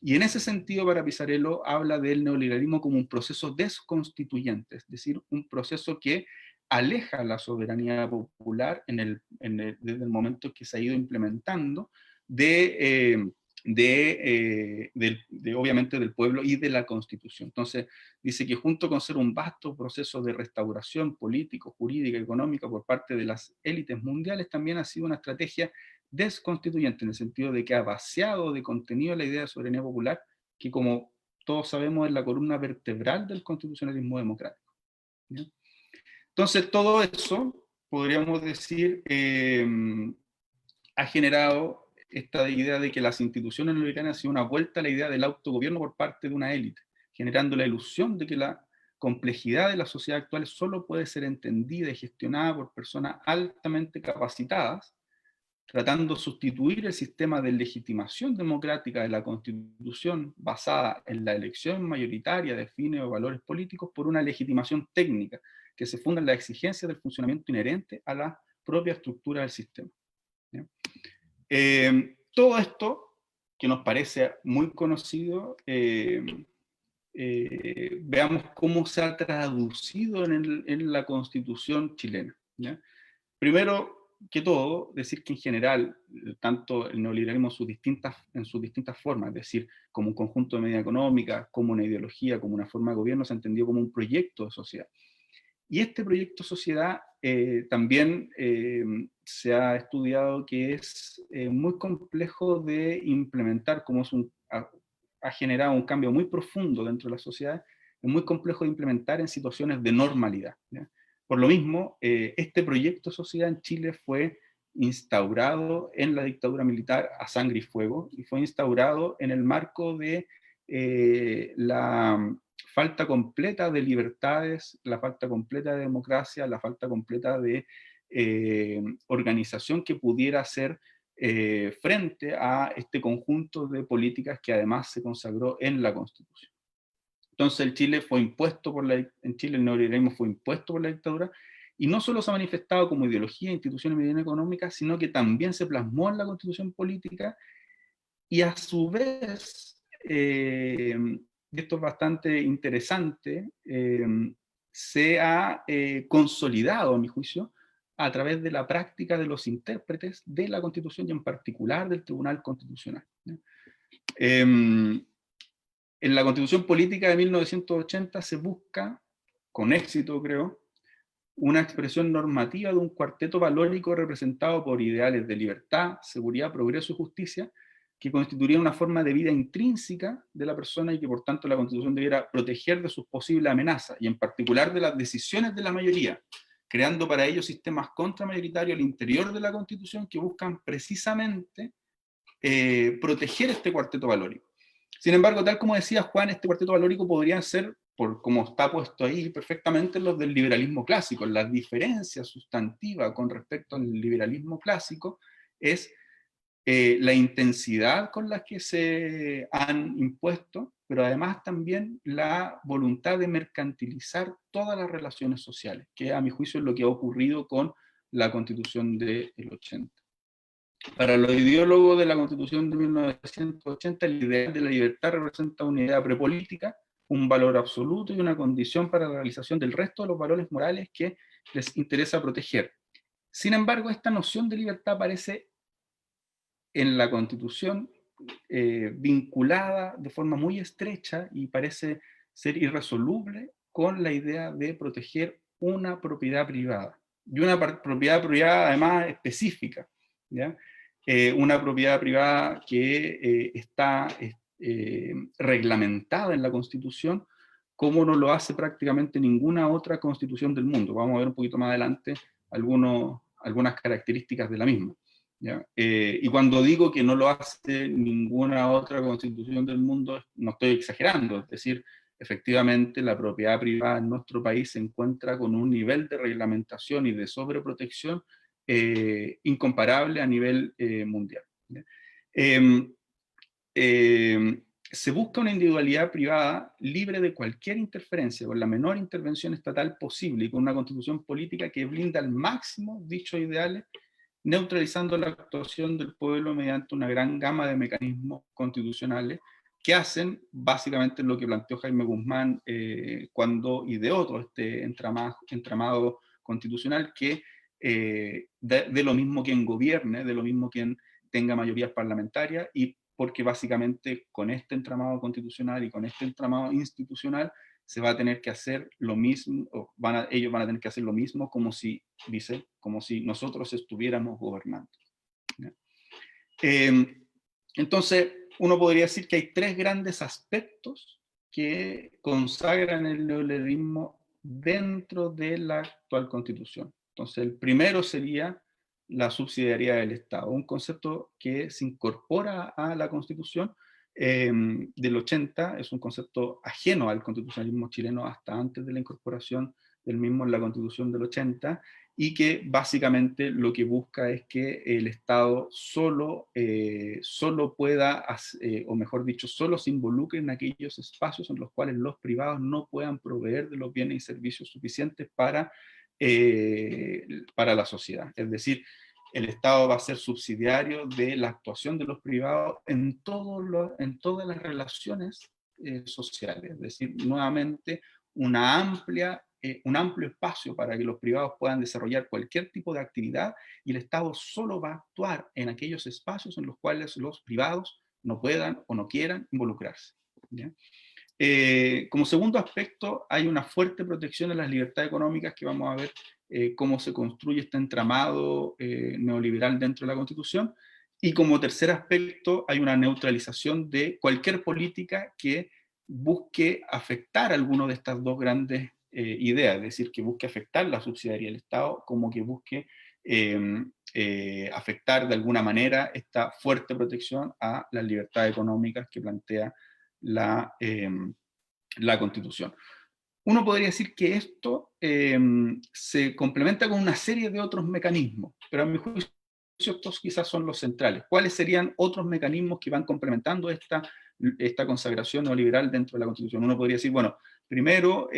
Y en ese sentido, para Pizzarello, habla del neoliberalismo como un proceso desconstituyente, es decir, un proceso que aleja la soberanía popular desde el momento que se ha ido implementando obviamente del pueblo y de la Constitución. Entonces, dice que junto con ser un vasto proceso de restauración político, jurídica, económica por parte de las élites mundiales, también ha sido una estrategia desconstituyente, en el sentido de que ha vaciado de contenido la idea de soberanía popular, que como todos sabemos es la columna vertebral del constitucionalismo democrático, ¿ya? Entonces, todo eso, podríamos decir, ha generado esta idea de que las instituciones neoliberales han sido una vuelta a la idea del autogobierno por parte de una élite, generando la ilusión de que la complejidad de la sociedad actual solo puede ser entendida y gestionada por personas altamente capacitadas, tratando de sustituir el sistema de legitimación democrática de la Constitución basada en la elección mayoritaria de fines o valores políticos por una legitimación técnica, que se funda en las exigencias del funcionamiento inherente a la propia estructura del sistema. Todo esto, que nos parece muy conocido, veamos cómo se ha traducido en la Constitución chilena, ¿ya? Primero que todo, decir que en general, tanto el neoliberalismo en sus distintas formas, es decir, como un conjunto de medidas económicas, como una ideología, como una forma de gobierno, se ha entendido como un proyecto de sociedad. Y este proyecto de sociedad también se ha estudiado que es muy complejo de implementar, como ha generado un cambio muy profundo dentro de la sociedad, es muy complejo de implementar en situaciones de normalidad, ¿ya? Por lo mismo, este proyecto de sociedad en Chile fue instaurado en la dictadura militar a sangre y fuego, y fue instaurado en el marco de la falta completa de libertades, la falta completa de democracia, la falta completa de organización que pudiera hacer frente a este conjunto de políticas que además se consagró en la Constitución. Entonces en Chile el neoliberalismo fue impuesto por la dictadura, y no solo se ha manifestado como ideología, instituciones y medidas económicas, sino que también se plasmó en la Constitución política, y a su vez, y esto es bastante interesante, se ha consolidado, a mi juicio, a través de la práctica de los intérpretes de la Constitución y en particular del Tribunal Constitucional. En la Constitución Política de 1980 se busca, con éxito creo, una expresión normativa de un cuarteto valórico representado por ideales de libertad, seguridad, progreso y justicia, que constituirían una forma de vida intrínseca de la persona y que por tanto la Constitución debiera proteger de sus posibles amenazas, y en particular de las decisiones de la mayoría, creando para ello sistemas contramayoritarios al interior de la Constitución que buscan precisamente proteger este cuarteto valórico. Sin embargo, tal como decía Juan, este cuarteto valórico podría ser, por como está puesto ahí, perfectamente los del liberalismo clásico. La diferencia sustantiva con respecto al liberalismo clásico es la intensidad con la que se han impuesto, pero además también la voluntad de mercantilizar todas las relaciones sociales, que a mi juicio es lo que ha ocurrido con la Constitución del 80. Para los ideólogos de la Constitución de 1980, el ideal de la libertad representa una idea prepolítica, un valor absoluto y una condición para la realización del resto de los valores morales que les interesa proteger. Sin embargo, esta noción de libertad aparece en la Constitución vinculada de forma muy estrecha y parece ser irresoluble con la idea de proteger una propiedad privada. Y una propiedad privada además específica, ¿ya? Una propiedad privada que está reglamentada en la Constitución como no lo hace prácticamente ninguna otra constitución del mundo. Vamos a ver un poquito más adelante algunas características de la misma, ¿ya? Y cuando digo que no lo hace ninguna otra constitución del mundo, no estoy exagerando, es decir, efectivamente la propiedad privada en nuestro país se encuentra con un nivel de reglamentación y de sobreprotección incomparable a nivel mundial. Se busca una individualidad privada libre de cualquier interferencia, con la menor intervención estatal posible y con una constitución política que blinda al máximo dichos ideales, neutralizando la actuación del pueblo mediante una gran gama de mecanismos constitucionales que hacen básicamente lo que planteó Jaime Guzmán cuando ideó todo este entramado constitucional, que de lo mismo quien gobierne, de lo mismo quien tenga mayorías parlamentarias, y porque básicamente con este entramado constitucional y con este entramado institucional se va a tener que hacer lo mismo, ellos van a tener que hacer lo mismo como si nosotros estuviéramos gobernando. Entonces, uno podría decir que hay tres grandes aspectos que consagran el neoliberalismo dentro de la actual Constitución. Entonces, el primero sería la subsidiariedad del Estado, un concepto que se incorpora a la Constitución del 80, es un concepto ajeno al constitucionalismo chileno hasta antes de la incorporación del mismo en la Constitución del 80, y que básicamente lo que busca es que el Estado solo pueda, o mejor dicho, solo se involucre en aquellos espacios en los cuales los privados no puedan proveer de los bienes y servicios suficientes para la sociedad. Es decir, el Estado va a ser subsidiario de la actuación de los privados en todas las relaciones sociales. Es decir, nuevamente, un amplio espacio para que los privados puedan desarrollar cualquier tipo de actividad, y el Estado solo va a actuar en aquellos espacios en los cuales los privados no puedan o no quieran involucrarse. ¿Ya? Como segundo aspecto, hay una fuerte protección de las libertades económicas, que vamos a ver cómo se construye este entramado neoliberal dentro de la Constitución. Y como tercer aspecto, hay una neutralización de cualquier política que busque afectar alguna de estas dos grandes ideas, es decir, que busque afectar la subsidiariedad del Estado, como que busque afectar de alguna manera esta fuerte protección a las libertades económicas que plantea la Constitución. Uno podría decir que esto se complementa con una serie de otros mecanismos, pero a mi juicio estos quizás son los centrales. ¿Cuáles serían otros mecanismos que van complementando esta consagración neoliberal dentro de la Constitución? Uno podría decir, bueno, primero,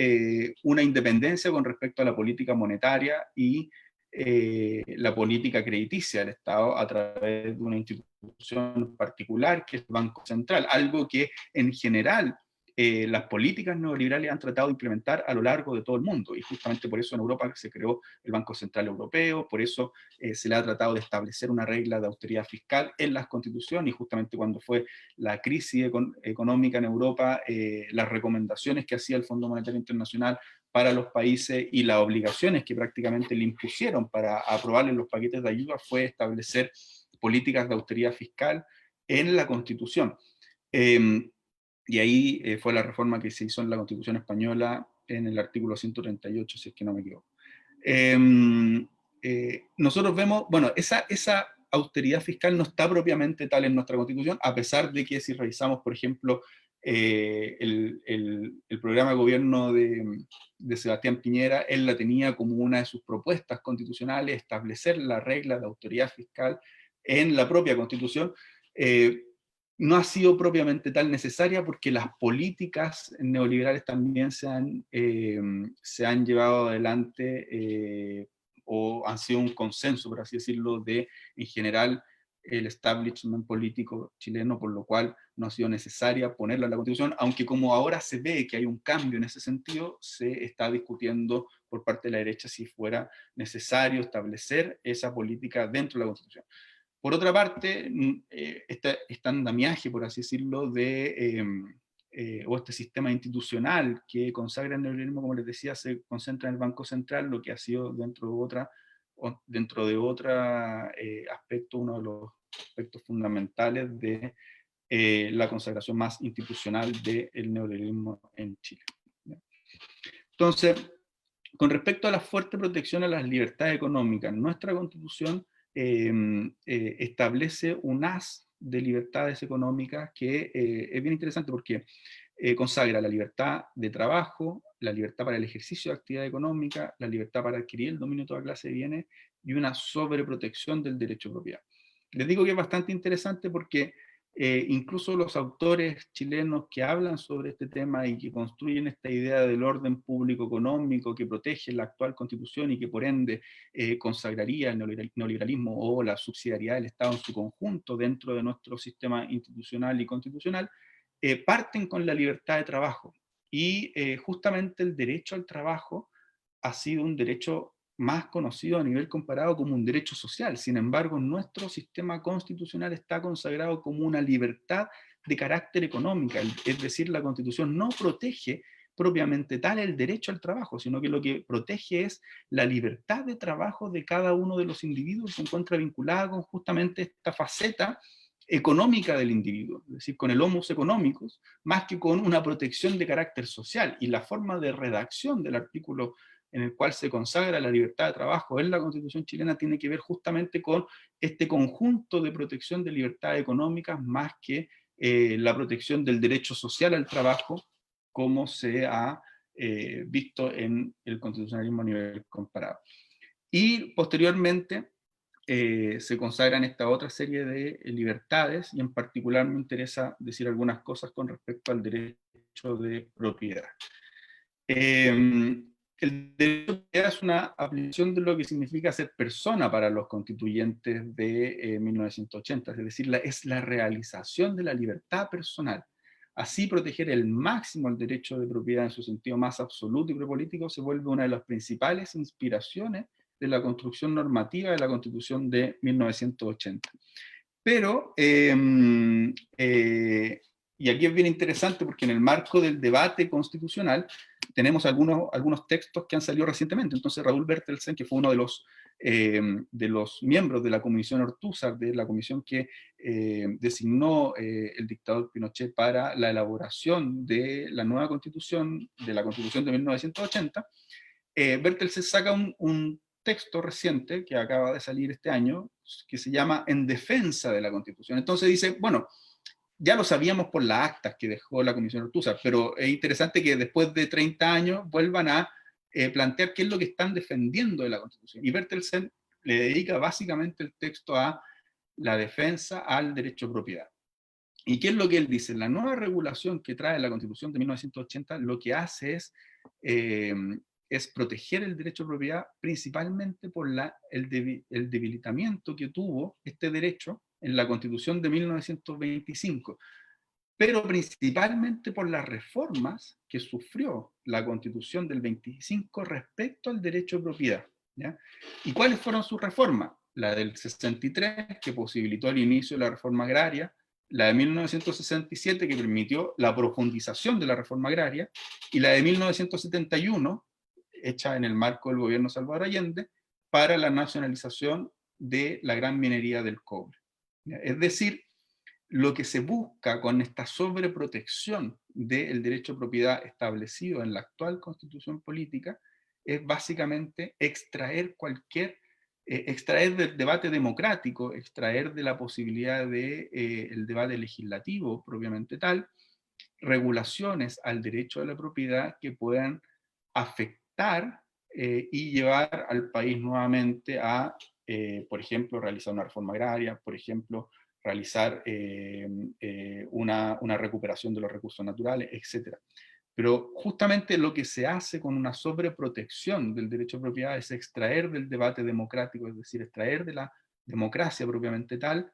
una independencia con respecto a la política monetaria y la política crediticia del Estado a través de una institución particular que es el Banco Central, algo que en general las políticas neoliberales han tratado de implementar a lo largo de todo el mundo, y justamente por eso en Europa se creó el Banco Central Europeo, por eso se le ha tratado de establecer una regla de austeridad fiscal en las constituciones, y justamente cuando fue la crisis económica en Europa, las recomendaciones que hacía el Fondo Monetario Internacional para los países y las obligaciones que prácticamente le impusieron para aprobarles los paquetes de ayuda fue establecer políticas de austeridad fiscal en la Constitución. Y ahí fue la reforma que se hizo en la Constitución española en el artículo 138, si es que no me equivoco. Nosotros vemos, bueno, esa austeridad fiscal no está propiamente tal en nuestra Constitución, a pesar de que si revisamos, por ejemplo, el programa de gobierno de Sebastián Piñera, él la tenía como una de sus propuestas constitucionales, establecer la regla de austeridad fiscal en la propia Constitución. No ha sido propiamente tal necesaria, porque las políticas neoliberales también se han llevado adelante o han sido un consenso, por así decirlo, en general, el establishment político chileno, por lo cual no ha sido necesaria ponerla en la Constitución, aunque como ahora se ve que hay un cambio en ese sentido, se está discutiendo por parte de la derecha si fuera necesario establecer esa política dentro de la Constitución. Por otra parte, este andamiaje, por así decirlo, o este sistema institucional que consagra el neoliberalismo, como les decía, se concentra en el Banco Central, lo que ha sido dentro de otro aspecto, uno de los aspectos fundamentales de la consagración más institucional del neoliberalismo en Chile. Entonces, con respecto a la fuerte protección a las libertades económicas, nuestra Constitución establece un haz de libertades económicas que es bien interesante, porque consagra la libertad de trabajo, la libertad para el ejercicio de actividad económica, la libertad para adquirir el dominio de toda clase de bienes y una sobreprotección del derecho de propiedad. Les digo que es bastante interesante porque incluso los autores chilenos que hablan sobre este tema y que construyen esta idea del orden público económico que protege la actual Constitución y que por ende consagraría el neoliberalismo o la subsidiariedad del Estado en su conjunto dentro de nuestro sistema institucional y constitucional, parten con la libertad de trabajo. Y justamente el derecho al trabajo ha sido un derecho más conocido a nivel comparado como un derecho social. Sin embargo, nuestro sistema constitucional está consagrado como una libertad de carácter económica, es decir, la Constitución no protege propiamente tal el derecho al trabajo, sino que lo que protege es la libertad de trabajo de cada uno de los individuos, que se encuentra vinculada con justamente esta faceta económica del individuo, es decir, con el homus economicus, más que con una protección de carácter social. Y la forma de redacción del artículo en el cual se consagra la libertad de trabajo en la Constitución chilena tiene que ver justamente con este conjunto de protección de libertades económicas, más que la protección del derecho social al trabajo, como se ha visto en el constitucionalismo a nivel comparado. Y posteriormente se consagran esta otra serie de libertades, y en particular me interesa decir algunas cosas con respecto al derecho de propiedad. El derecho de propiedad es una aplicación de lo que significa ser persona para los constituyentes de 1980, es decir, es la realización de la libertad personal. Así, proteger el máximo el derecho de propiedad en su sentido más absoluto y prepolítico se vuelve una de las principales inspiraciones de la construcción normativa de la Constitución de 1980. Pero, y aquí es bien interesante porque en el marco del debate constitucional tenemos algunos textos que han salido recientemente. Entonces Raúl Bertelsen, que fue uno de los miembros de la Comisión Ortúzar, de la comisión que designó el dictador Pinochet para la elaboración de la nueva Constitución, de la Constitución de 1980, Bertelsen saca un texto reciente que acaba de salir este año, que se llama En defensa de la Constitución. Entonces dice, bueno, ya lo sabíamos por las actas que dejó la Comisión Ortúzar, pero es interesante que después de 30 años vuelvan a plantear qué es lo que están defendiendo de la Constitución. Y Bertelsen le dedica básicamente el texto a la defensa al derecho a propiedad. ¿Y qué es lo que él dice? La nueva regulación que trae la Constitución de 1980 lo que hace es proteger el derecho a propiedad principalmente por el debilitamiento que tuvo este derecho en la Constitución de 1925, pero principalmente por las reformas que sufrió la Constitución del 25 respecto al derecho a propiedad, ¿ya? ¿Y cuáles fueron sus reformas? La del 63, que posibilitó el inicio de la reforma agraria, la de 1967, que permitió la profundización de la reforma agraria, y la de 1971, hecha en el marco del gobierno Salvador Allende, para la nacionalización de la gran minería del cobre. Es decir, lo que se busca con esta sobreprotección del derecho a propiedad establecido en la actual constitución política es básicamente extraer del debate democrático, extraer de la posibilidad del debate legislativo propiamente tal, regulaciones al derecho a la propiedad que puedan afectar y llevar al país nuevamente a, por ejemplo, realizar una reforma agraria, por ejemplo, realizar una recuperación de los recursos naturales, etc. Pero justamente lo que se hace con una sobreprotección del derecho a propiedad es extraer del debate democrático, es decir, extraer de la democracia propiamente tal,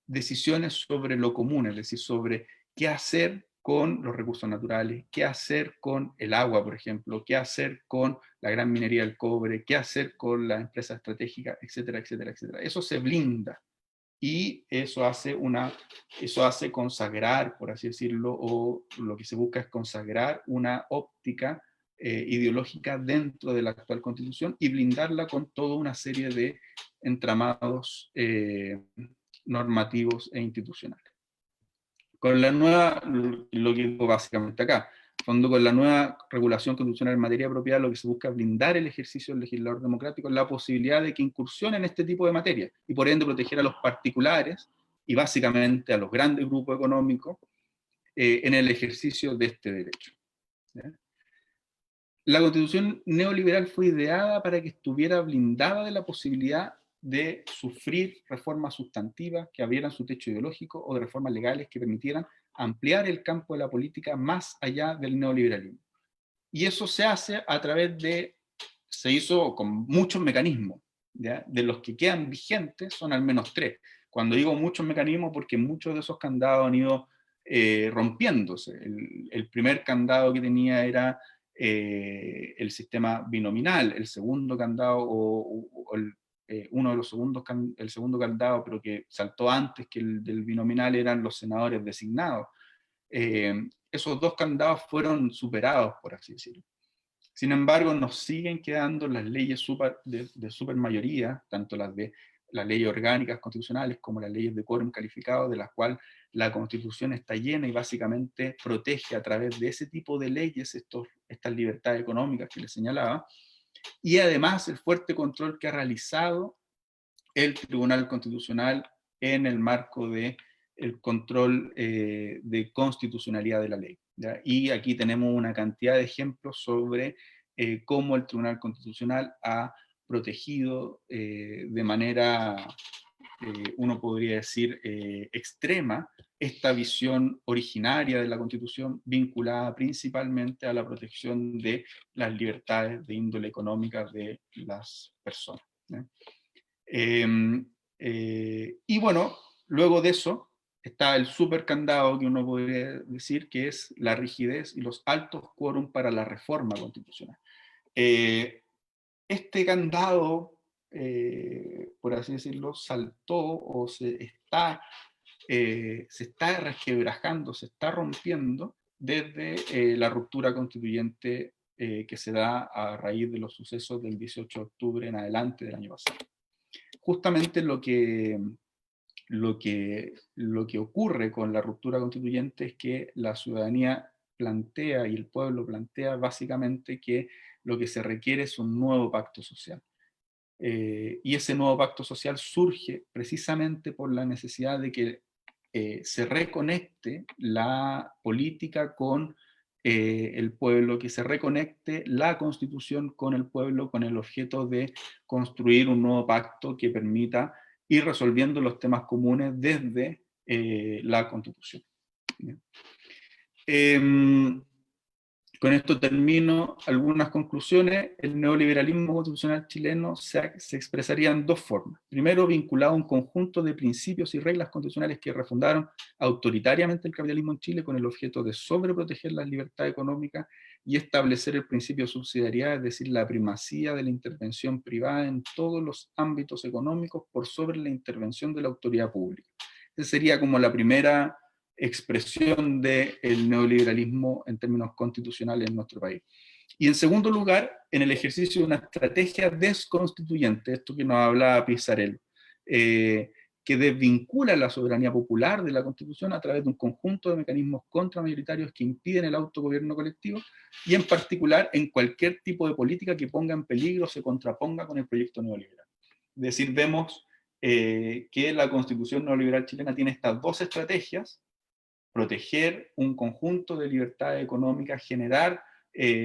decisiones sobre lo común, es decir, sobre qué hacer con los recursos naturales, qué hacer con el agua, por ejemplo, qué hacer con la gran minería del cobre, qué hacer con las empresas estratégicas, etcétera, etcétera, etcétera. Eso se blinda y eso hace consagrar, por así decirlo, o lo que se busca es consagrar una óptica ideológica dentro de la actual Constitución y blindarla con toda una serie de entramados normativos e institucionales. Con la nueva, lo que digo básicamente acá, con la nueva regulación constitucional en materia de propiedad, lo que se busca es blindar el ejercicio del legislador democrático, la posibilidad de que incursione en este tipo de materia, y por ende proteger a los particulares, y básicamente a los grandes grupos económicos, en el ejercicio de este derecho. ¿Ya? La Constitución neoliberal fue ideada para que estuviera blindada de la posibilidad de sufrir reformas sustantivas que abrieran su techo ideológico o de reformas legales que permitieran ampliar el campo de la política más allá del neoliberalismo. Y eso se hace a través se hizo con muchos mecanismos, ¿ya? De los que quedan vigentes son al menos 3. Cuando digo muchos mecanismos, porque muchos de esos candados han ido rompiéndose. El primer candado que tenía era el sistema binominal, el segundo candado uno de los el segundo candado, pero que saltó antes que el del binominal, eran los senadores designados. Esos 2 candados fueron superados, por así decirlo. Sin embargo, nos siguen quedando las leyes de supermayoría, tanto las leyes orgánicas constitucionales como las leyes de quórum calificado, de las cuales la Constitución está llena y básicamente protege a través de ese tipo de leyes estas libertades económicas que les señalaba, y además el fuerte control que ha realizado el Tribunal Constitucional en el marco del control de constitucionalidad de la ley, ¿ya? Y aquí tenemos una cantidad de ejemplos sobre cómo el Tribunal Constitucional ha protegido de manera, uno podría decir, extrema, esta visión originaria de la Constitución vinculada principalmente a la protección de las libertades de índole económica de las personas. Y bueno, luego de eso está el super candado que uno podría decir que es la rigidez y los altos quórum para la reforma constitucional. Este candado, por así decirlo, saltó o se está resquebrajando, se está rompiendo desde la ruptura constituyente que se da a raíz de los sucesos del 18 de octubre en adelante del año pasado. Justamente lo que ocurre con la ruptura constituyente es que la ciudadanía plantea y el pueblo plantea básicamente que lo que se requiere es un nuevo pacto social. Y ese nuevo pacto social surge precisamente por la necesidad de que se reconecte la política con el pueblo, que se reconecte la Constitución con el pueblo, con el objeto de construir un nuevo pacto que permita ir resolviendo los temas comunes desde la Constitución. Con esto termino algunas conclusiones. El neoliberalismo constitucional chileno se expresaría en dos formas. Primero, vinculado a un conjunto de principios y reglas constitucionales que refundaron autoritariamente el capitalismo en Chile con el objeto de sobreproteger las libertades económicas y establecer el principio de subsidiariedad, es decir, la primacía de la intervención privada en todos los ámbitos económicos por sobre la intervención de la autoridad pública. Esa sería como la primera expresión del neoliberalismo en términos constitucionales en nuestro país. Y en segundo lugar, en el ejercicio de una estrategia desconstituyente, esto que nos hablaba Pizarello, que desvincula la soberanía popular de la Constitución a través de un conjunto de mecanismos contramayoritarios que impiden el autogobierno colectivo, y en particular en cualquier tipo de política que ponga en peligro o se contraponga con el proyecto neoliberal. Es decir, vemos que la Constitución neoliberal chilena tiene estas dos estrategias: proteger un conjunto de libertades económicas, generar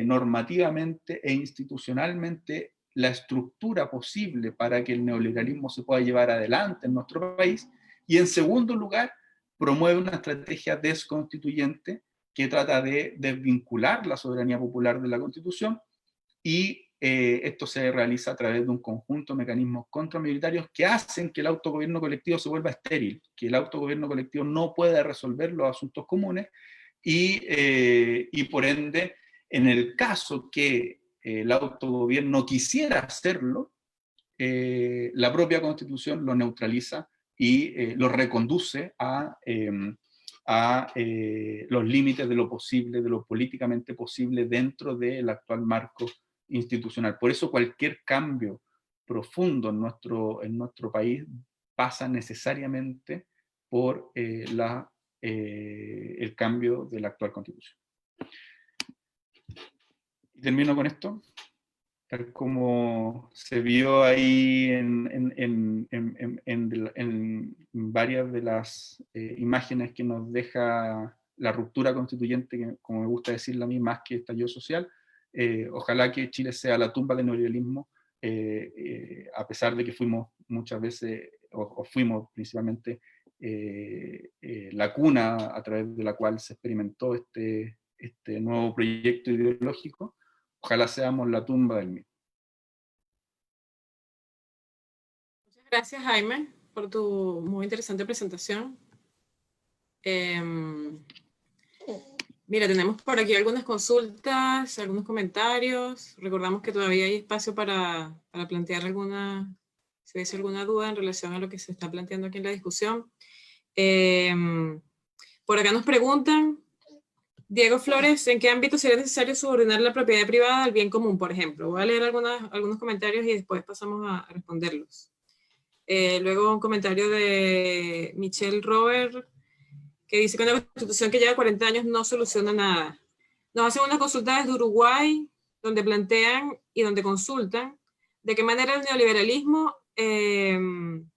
normativamente e institucionalmente la estructura posible para que el neoliberalismo se pueda llevar adelante en nuestro país, y en segundo lugar, promueve una estrategia desconstituyente que trata de desvincular la soberanía popular de la Constitución, y esto se realiza a través de un conjunto de mecanismos contramilitares que hacen que el autogobierno colectivo se vuelva estéril, que el autogobierno colectivo no pueda resolver los asuntos comunes, y por ende, en el caso que el autogobierno quisiera hacerlo, la propia Constitución lo neutraliza y lo reconduce a los límites de lo posible, de lo políticamente posible dentro del actual marco institucional. Por eso cualquier cambio profundo en nuestro país pasa necesariamente por el cambio de la actual Constitución. Y termino con esto. Tal como se vio ahí en varias de las imágenes que nos deja la ruptura constituyente, que, como me gusta decirla a mí, más que estallido social, ojalá que Chile sea la tumba del neoliberalismo, a pesar de que fuimos muchas veces, o fuimos principalmente la cuna a través de la cual se experimentó este nuevo proyecto ideológico. Ojalá seamos la tumba del mismo. Muchas gracias, Jaime, por tu muy interesante presentación. Mira, tenemos por aquí algunas consultas, algunos comentarios. Recordamos que todavía hay espacio para plantear si hubiese alguna duda en relación a lo que se está planteando aquí en la discusión. Por acá nos preguntan, Diego Flores, ¿en qué ámbito sería necesario subordinar la propiedad privada al bien común, por ejemplo? Voy a leer algunos comentarios y después pasamos a responderlos. Luego un comentario de Michelle Robert, que dice que una constitución que lleva 40 años no soluciona nada. Nos hacen una consulta desde Uruguay, donde plantean y donde consultan de qué manera el neoliberalismo en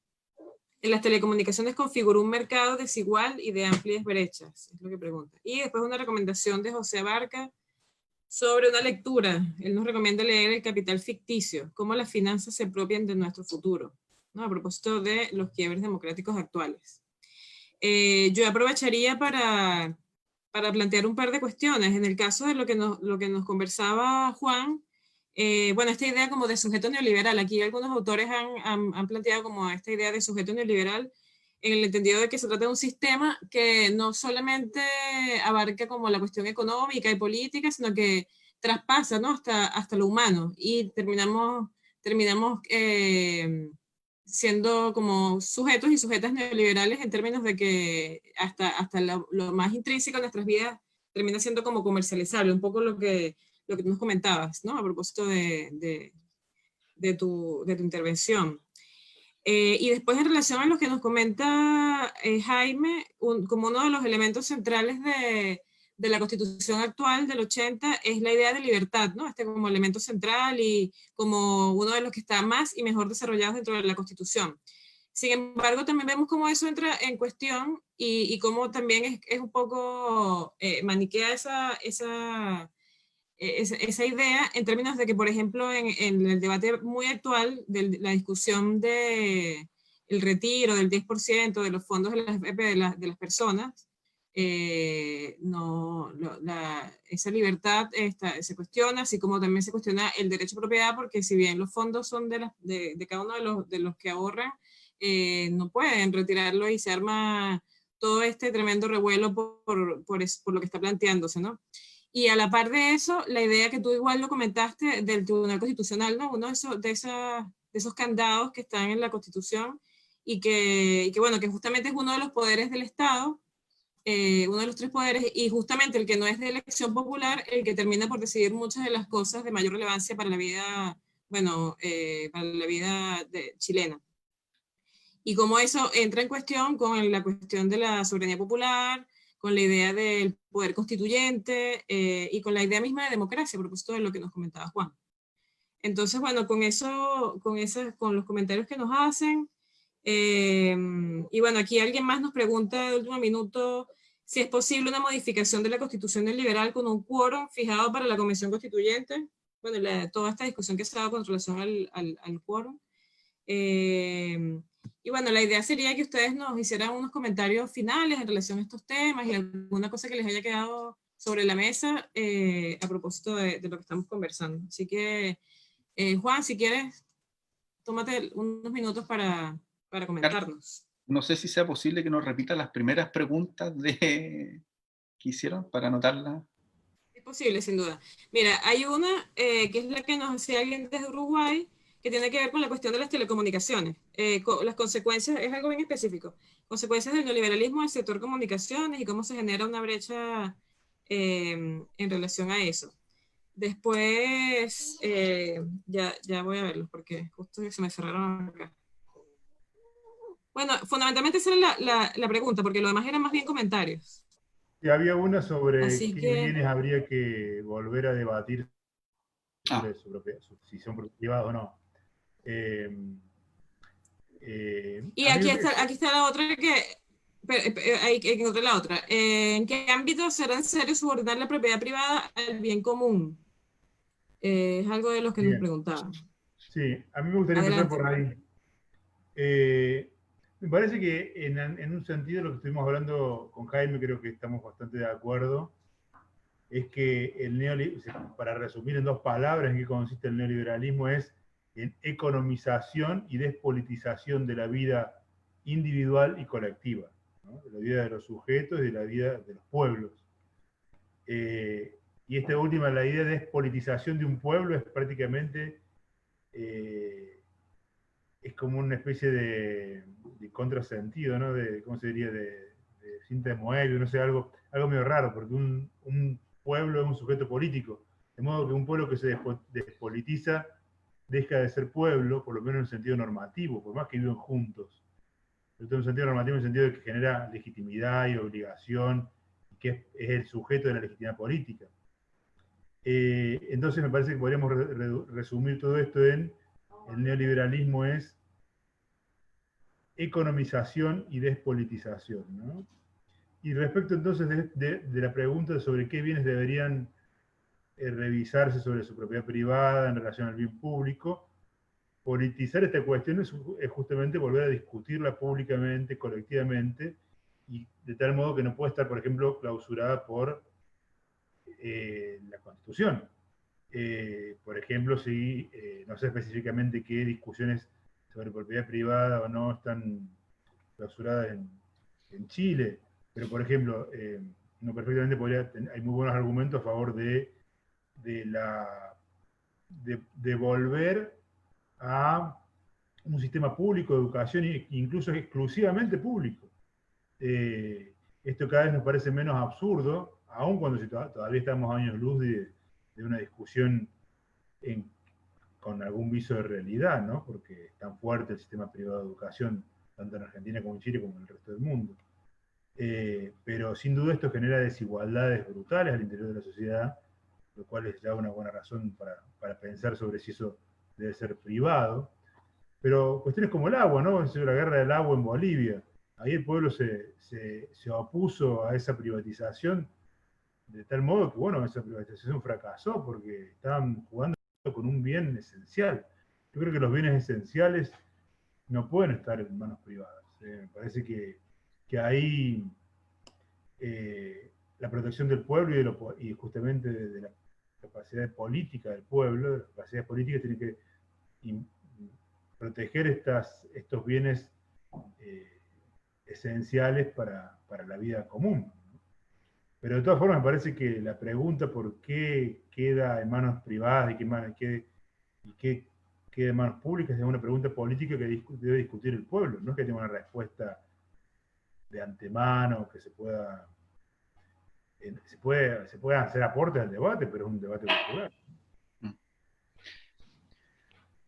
las telecomunicaciones configuró un mercado desigual y de amplias brechas, es lo que pregunta. Y después una recomendación de José Abarca sobre una lectura. Él nos recomienda leer El Capital Ficticio, cómo las finanzas se apropian de nuestro futuro, ¿no? A propósito de los quiebres democráticos actuales. Yo aprovecharía para plantear un par de cuestiones. En el caso de lo que nos conversaba Juan, bueno, esta idea como de sujeto neoliberal, aquí algunos autores han planteado como esta idea de sujeto neoliberal en el entendido de que se trata de un sistema que no solamente abarca como la cuestión económica y política, sino que traspasa, ¿no? hasta lo humano, y terminamos siendo como sujetos y sujetas neoliberales en términos de que hasta lo más intrínseco de nuestras vidas termina siendo como comercializable, un poco lo que tú nos comentabas, ¿no? A propósito de tu intervención. Y después en relación a lo que nos comenta Jaime, como uno de los elementos centrales de la Constitución actual del 80 es la idea de libertad, ¿no? Este como elemento central y como uno de los que está más y mejor desarrollados dentro de la Constitución. Sin embargo, también vemos cómo eso entra en cuestión y cómo también es un poco maniquea esa idea en términos de que, por ejemplo, en el debate muy actual de la discusión de el retiro del 10% de los fondos de las AFP de las personas, esa libertad se cuestiona, así como también se cuestiona el derecho a propiedad, porque si bien los fondos son de cada uno de los que ahorran, no pueden retirarlo y se arma todo este tremendo revuelo por lo que está planteándose, ¿no? Y a la par de eso, la idea que tú igual lo comentaste del Tribunal Constitucional, ¿no? Uno de esos candados que están en la Constitución y que, bueno, que justamente es uno de los poderes del Estado, uno de los tres poderes, y justamente el que no es de elección popular, el que termina por decidir muchas de las cosas de mayor relevancia para la vida, bueno, para la vida chilena. Y cómo eso entra en cuestión con la cuestión de la soberanía popular, con la idea del poder constituyente y con la idea misma de democracia, a propósito de lo que nos comentaba Juan. Entonces, bueno, con los comentarios que nos hacen, y bueno, aquí alguien más nos pregunta de último minuto si es posible una modificación de la Constitución liberal con un quórum fijado para la Convención Constituyente. Bueno, toda esta discusión que se ha dado con relación al quórum. Y bueno, la idea sería que ustedes nos hicieran unos comentarios finales en relación a estos temas y alguna cosa que les haya quedado sobre la mesa a propósito de lo que estamos conversando. Así que, Juan, si quieres, tómate unos minutos para comentarnos. No sé si sea posible que nos repita las primeras preguntas que hicieron para anotarlas. Es posible, sin duda. Mira, hay una que es la que nos hacía alguien desde Uruguay, que tiene que ver con la cuestión de las telecomunicaciones. Las consecuencias, es algo bien específico, consecuencias del neoliberalismo en el sector comunicaciones y cómo se genera una brecha en relación a eso. Después, ya voy a verlos porque justo se me cerraron acá. Bueno, fundamentalmente esa era la pregunta, porque lo demás eran más bien comentarios. Y había una sobre Así qué que, bienes habría que volver a debatir sobre si son privados o no. y aquí está la otra hay que encontrar la otra. ¿En qué ámbito será necesario subordinar la propiedad privada al bien común? Es algo de los que nos preguntaban. Sí, a mí me gustaría empezar por ahí. Me parece que en un sentido lo que estuvimos hablando con Jaime, creo que estamos bastante de acuerdo, es que el neoliberalismo, para resumir en dos palabras en qué consiste el neoliberalismo, es en economización y despolitización de la vida individual y colectiva, ¿no? De la vida de los sujetos y de la vida de los pueblos. Y esta última, la idea de despolitización de un pueblo, es prácticamente es como una especie de contrasentido, ¿no? ¿Cómo se diría? De cinta de Moebius, no sé, algo medio raro, porque un pueblo es un sujeto político, de modo que un pueblo que se despolitiza deja de ser pueblo, por lo menos en el sentido normativo, por más que viven juntos. Pero en un sentido normativo, en el sentido de que genera legitimidad y obligación, que es el sujeto de la legitimidad política. Entonces me parece que podríamos resumir todo esto en el neoliberalismo es economización y despolitización, ¿no? Y respecto entonces de la pregunta sobre qué bienes deberían revisarse sobre su propiedad privada en relación al bien público. Politizar esta cuestión es justamente volver a discutirla públicamente, colectivamente, y de tal modo que no puede estar, por ejemplo, clausurada por la Constitución. Por ejemplo, si no sé específicamente qué discusiones sobre propiedad privada o no están clausuradas en Chile, pero por ejemplo, no perfectamente hay muy buenos argumentos a favor de volver a un sistema público de educación, incluso exclusivamente público. Esto cada vez nos parece menos absurdo, aun cuando todavía estamos a años luz de una discusión con algún viso de realidad, ¿no? Porque es tan fuerte el sistema privado de educación, tanto en Argentina como en Chile, como en el resto del mundo. Pero sin duda esto genera desigualdades brutales al interior de la sociedad, lo cual es ya una buena razón para pensar sobre si eso debe ser privado. Pero cuestiones como el agua, ¿no? La guerra del agua en Bolivia. Ahí el pueblo se opuso a esa privatización de tal modo que, bueno, esa privatización fracasó porque estaban jugando con un bien esencial. Yo creo que los bienes esenciales no pueden estar en manos privadas. Me parece que ahí la protección del pueblo y justamente de la capacidad política del pueblo, las capacidades políticas tienen que proteger estos bienes esenciales para la vida común. Pero de todas formas me parece que la pregunta por qué queda en manos privadas y qué queda en manos públicas es una pregunta política que debe discutir el pueblo, no es que tenga una respuesta de antemano, que se puedan hacer aportes al debate, pero es un debate popular.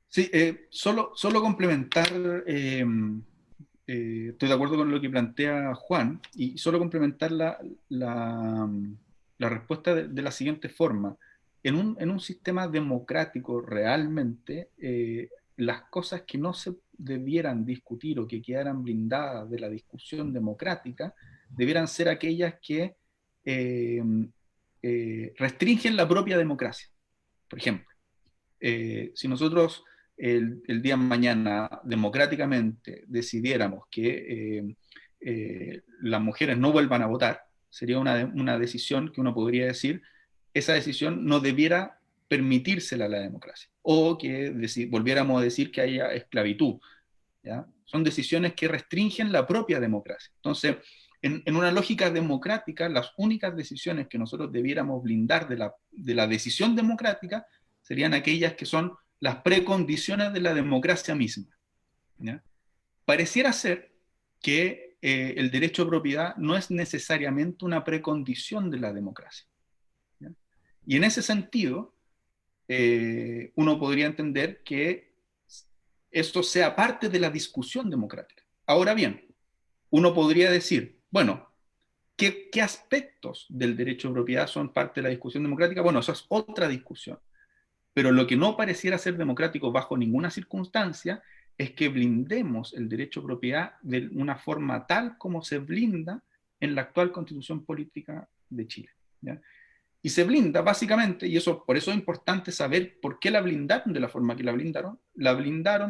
Sí, solo complementar, estoy de acuerdo con lo que plantea Juan, y solo complementar la respuesta de la siguiente forma. En un sistema democrático realmente, las cosas que no se debieran discutir o que quedaran blindadas de la discusión democrática, debieran ser aquellas que restringen la propia democracia. Por ejemplo, si nosotros el día de mañana democráticamente decidiéramos que las mujeres no vuelvan a votar, sería una decisión que uno podría decir, esa decisión no debiera permitírsela a la democracia, o que volviéramos a decir que haya esclavitud, ¿ya? Son decisiones que restringen la propia democracia. Entonces, en una lógica democrática, las únicas decisiones que nosotros debiéramos blindar de la decisión democrática serían aquellas que son las precondiciones de la democracia misma, ¿ya? Pareciera ser que el derecho a propiedad no es necesariamente una precondición de la democracia, ¿ya? Y en ese sentido, uno podría entender que esto sea parte de la discusión democrática. Ahora bien, uno podría decir, bueno, ¿qué aspectos del derecho a propiedad son parte de la discusión democrática? Bueno, eso es otra discusión. Pero lo que no pareciera ser democrático bajo ninguna circunstancia es que blindemos el derecho a propiedad de una forma tal como se blinda en la actual Constitución Política de Chile, ¿ya? Y se blinda básicamente, y por eso es importante saber por qué la blindaron de la forma que la blindaron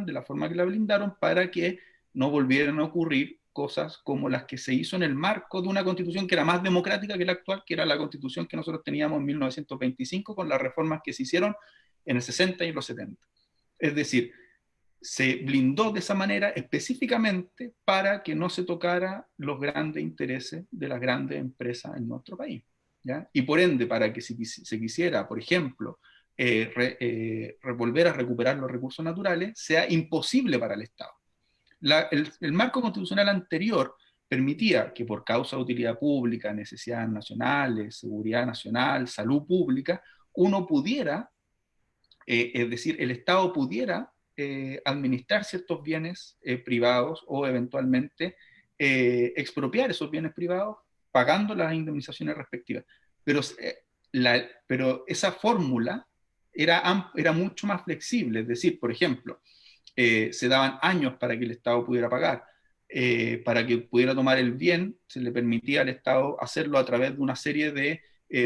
de la forma que la blindaron para que no volvieran a ocurrir cosas como las que se hizo en el marco de una constitución que era más democrática que la actual, que era la constitución que nosotros teníamos en 1925 con las reformas que se hicieron en el 60 y en los 70. Es decir, se blindó de esa manera específicamente para que no se tocara los grandes intereses de las grandes empresas en nuestro país, ¿ya? Y por ende, para que si se quisiera, por ejemplo, volver a recuperar los recursos naturales, sea imposible para el Estado. El marco constitucional anterior permitía que por causa de utilidad pública, necesidades nacionales, seguridad nacional, salud pública, uno pudiera, es decir, el Estado pudiera administrar ciertos bienes privados o eventualmente expropiar esos bienes privados pagando las indemnizaciones respectivas. Pero esa fórmula era mucho más flexible, es decir, por ejemplo, se daban años para que el Estado pudiera pagar, para que pudiera tomar el bien, se le permitía al Estado hacerlo a través de una serie de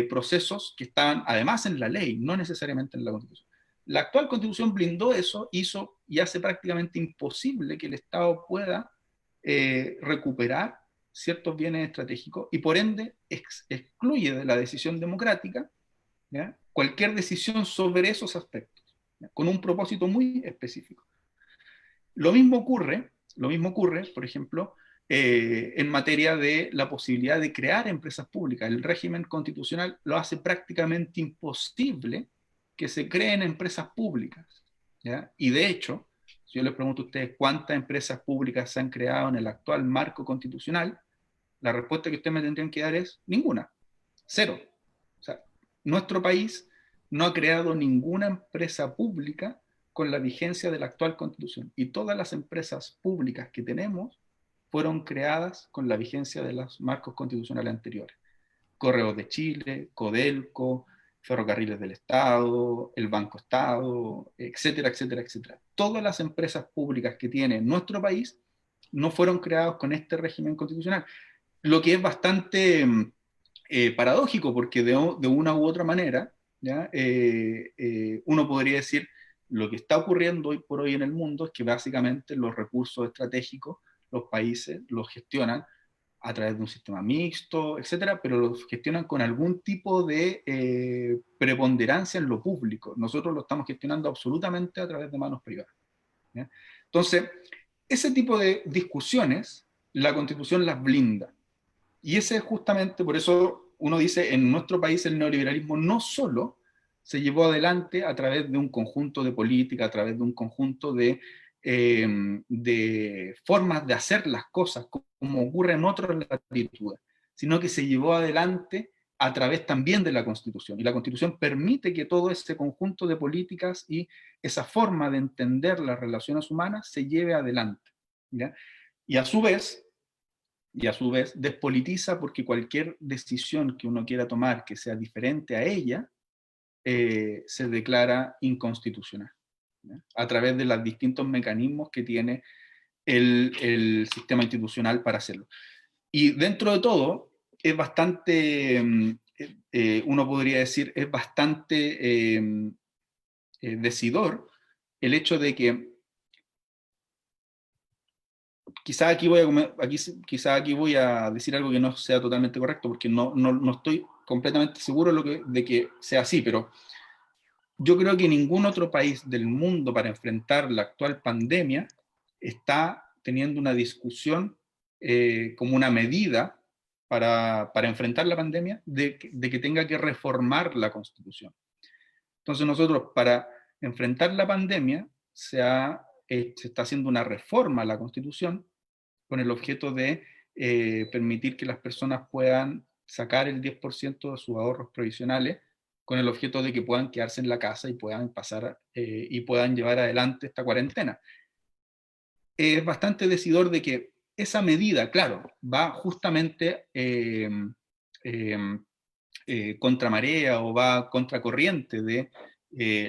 procesos que estaban además en la ley, no necesariamente en la Constitución. La actual Constitución blindó eso, hizo y hace prácticamente imposible que el Estado pueda recuperar ciertos bienes estratégicos y por ende excluye de la decisión democrática, ¿ya?, cualquier decisión sobre esos aspectos, ¿ya?, con un propósito muy específico. Lo mismo ocurre, por ejemplo, en materia de la posibilidad de crear empresas públicas. El régimen constitucional lo hace prácticamente imposible que se creen empresas públicas, ¿ya? Y de hecho, si yo les pregunto a ustedes cuántas empresas públicas se han creado en el actual marco constitucional, la respuesta que ustedes me tendrían que dar es ninguna, cero. O sea, nuestro país no ha creado ninguna empresa pública con la vigencia de la actual Constitución. Y todas las empresas públicas que tenemos fueron creadas con la vigencia de los marcos constitucionales anteriores. Correos de Chile, Codelco, Ferrocarriles del Estado, el Banco Estado, etcétera, etcétera, etcétera. Todas las empresas públicas que tiene nuestro país no fueron creadas con este régimen constitucional. Lo que es bastante paradójico, porque de una u otra manera, ¿ya?, uno podría decir, lo que está ocurriendo hoy por hoy en el mundo es que básicamente los recursos estratégicos, los países los gestionan a través de un sistema mixto, etcétera, pero los gestionan con algún tipo de preponderancia en lo público. Nosotros lo estamos gestionando absolutamente a través de manos privadas, ¿ya? Entonces, ese tipo de discusiones, la Constitución las blinda. Y ese es justamente, por eso uno dice, en nuestro país el neoliberalismo no solo se llevó adelante a través de un conjunto de políticas, a través de un conjunto de formas de hacer las cosas, como ocurre en otras latitudes, sino que se llevó adelante a través también de la Constitución. Y la Constitución permite que todo ese conjunto de políticas y esa forma de entender las relaciones humanas se lleve adelante, ¿ya? Y a su vez despolitiza, porque cualquier decisión que uno quiera tomar que sea diferente a ella, se declara inconstitucional, ¿ya?, a través de los distintos mecanismos que tiene el sistema institucional para hacerlo. Y dentro de todo, es bastante, uno podría decir, es bastante decidor el hecho de que quizá aquí voy a decir algo que no sea totalmente correcto, porque no estoy completamente seguro de que sea así, pero yo creo que ningún otro país del mundo para enfrentar la actual pandemia está teniendo una discusión como una medida para enfrentar la pandemia de que tenga que reformar la Constitución. Entonces nosotros, para enfrentar la pandemia, se está haciendo una reforma a la Constitución con el objeto de permitir que las personas puedan sacar el 10% de sus ahorros provisionales, con el objeto de que puedan quedarse en la casa y puedan y puedan llevar adelante esta cuarentena. Es bastante decidor de que esa medida, claro, va justamente contra marea o va contra corriente de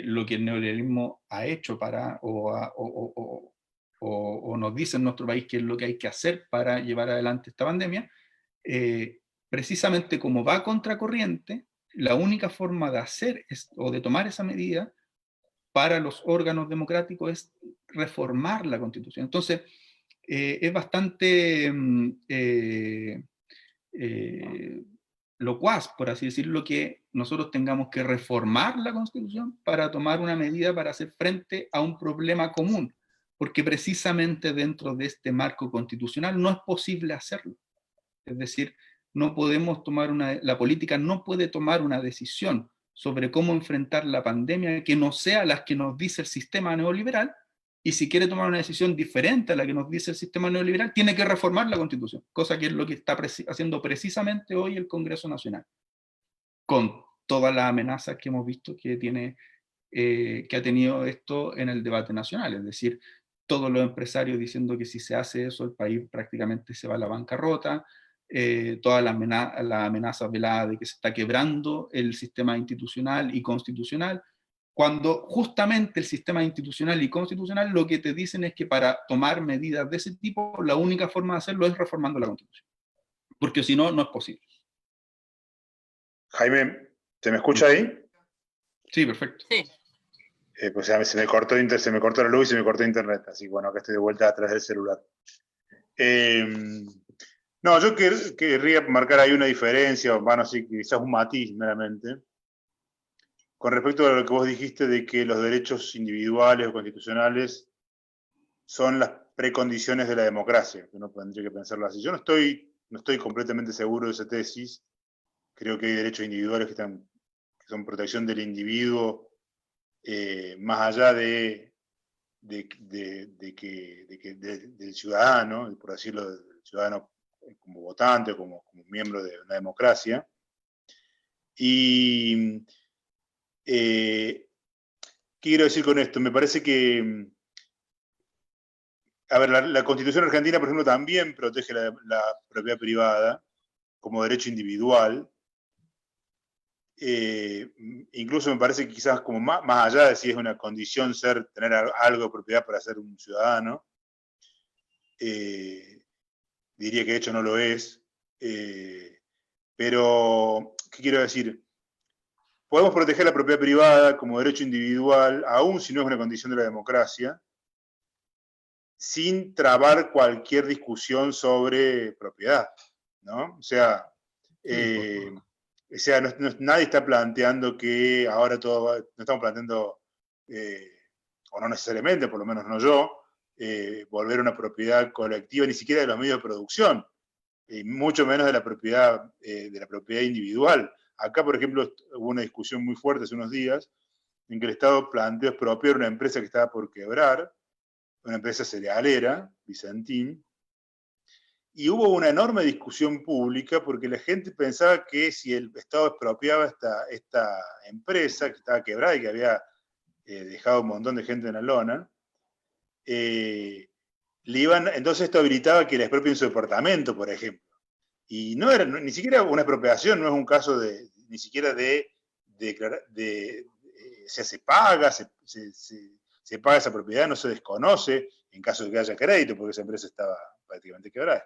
lo que el neoliberalismo ha hecho o nos dice en nuestro país que es lo que hay que hacer para llevar adelante esta pandemia. Precisamente como va contra corriente, la única forma de hacer o de tomar esa medida para los órganos democráticos es reformar la Constitución. Entonces, es bastante locuaz, por así decirlo, que nosotros tengamos que reformar la Constitución para tomar una medida para hacer frente a un problema común, porque precisamente dentro de este marco constitucional no es posible hacerlo. Es decir, no podemos la política no puede tomar una decisión sobre cómo enfrentar la pandemia que no sea la que nos dice el sistema neoliberal, y si quiere tomar una decisión diferente a la que nos dice el sistema neoliberal, tiene que reformar la Constitución, cosa que es lo que está haciendo precisamente hoy el Congreso Nacional, con todas las amenazas que hemos visto que ha tenido esto en el debate nacional, es decir, todos los empresarios diciendo que si se hace eso el país prácticamente se va a la bancarrota, todas las amenazas veladas de que se está quebrando el sistema institucional y constitucional, cuando justamente el sistema institucional y constitucional lo que te dicen es que para tomar medidas de ese tipo, la única forma de hacerlo es reformando la Constitución, porque si no, no es posible. Jaime, ¿se me escucha ahí? Sí, perfecto. Sí. Pues ya se me cortó la luz y se me cortó internet, así que bueno, acá estoy de vuelta atrás del celular. No, yo querría marcar ahí una diferencia, bueno, sí, quizás un matiz meramente, con respecto a lo que vos dijiste de que los derechos individuales o constitucionales son las precondiciones de la democracia, que uno tendría que pensarlo así. Yo no estoy completamente seguro de esa tesis. Creo que hay derechos individuales que son protección del individuo, más allá del ciudadano, por decirlo, del ciudadano como votante, como miembro de una democracia. Y ¿qué quiero decir con esto? Me parece que, a ver, la Constitución argentina, por ejemplo, también protege la propiedad privada como derecho individual. Incluso me parece que quizás como más allá de si es una condición tener algo de propiedad para ser un ciudadano, diría que de hecho no lo es. Pero, ¿qué quiero decir? Podemos proteger la propiedad privada como derecho individual, aun si no es una condición de la democracia, sin trabar cualquier discusión sobre propiedad, ¿no? O sea, nadie está planteando que ahora no estamos planteando, o no necesariamente, por lo menos no yo, volver a una propiedad colectiva, ni siquiera de los medios de producción, y mucho menos de la propiedad individual. Acá, por ejemplo, hubo una discusión muy fuerte hace unos días en que el Estado planteó expropiar una empresa que estaba por quebrar, una empresa cerealera, Vicentín, y hubo una enorme discusión pública porque la gente pensaba que si el Estado expropiaba esta empresa que estaba quebrada y que había dejado un montón de gente en la lona, entonces esto habilitaba que le expropien su departamento, por ejemplo. Y no era ni siquiera una expropiación, no es un caso ni siquiera se paga, se paga esa propiedad, no se desconoce en caso de que haya crédito, porque esa empresa está prácticamente quebrada.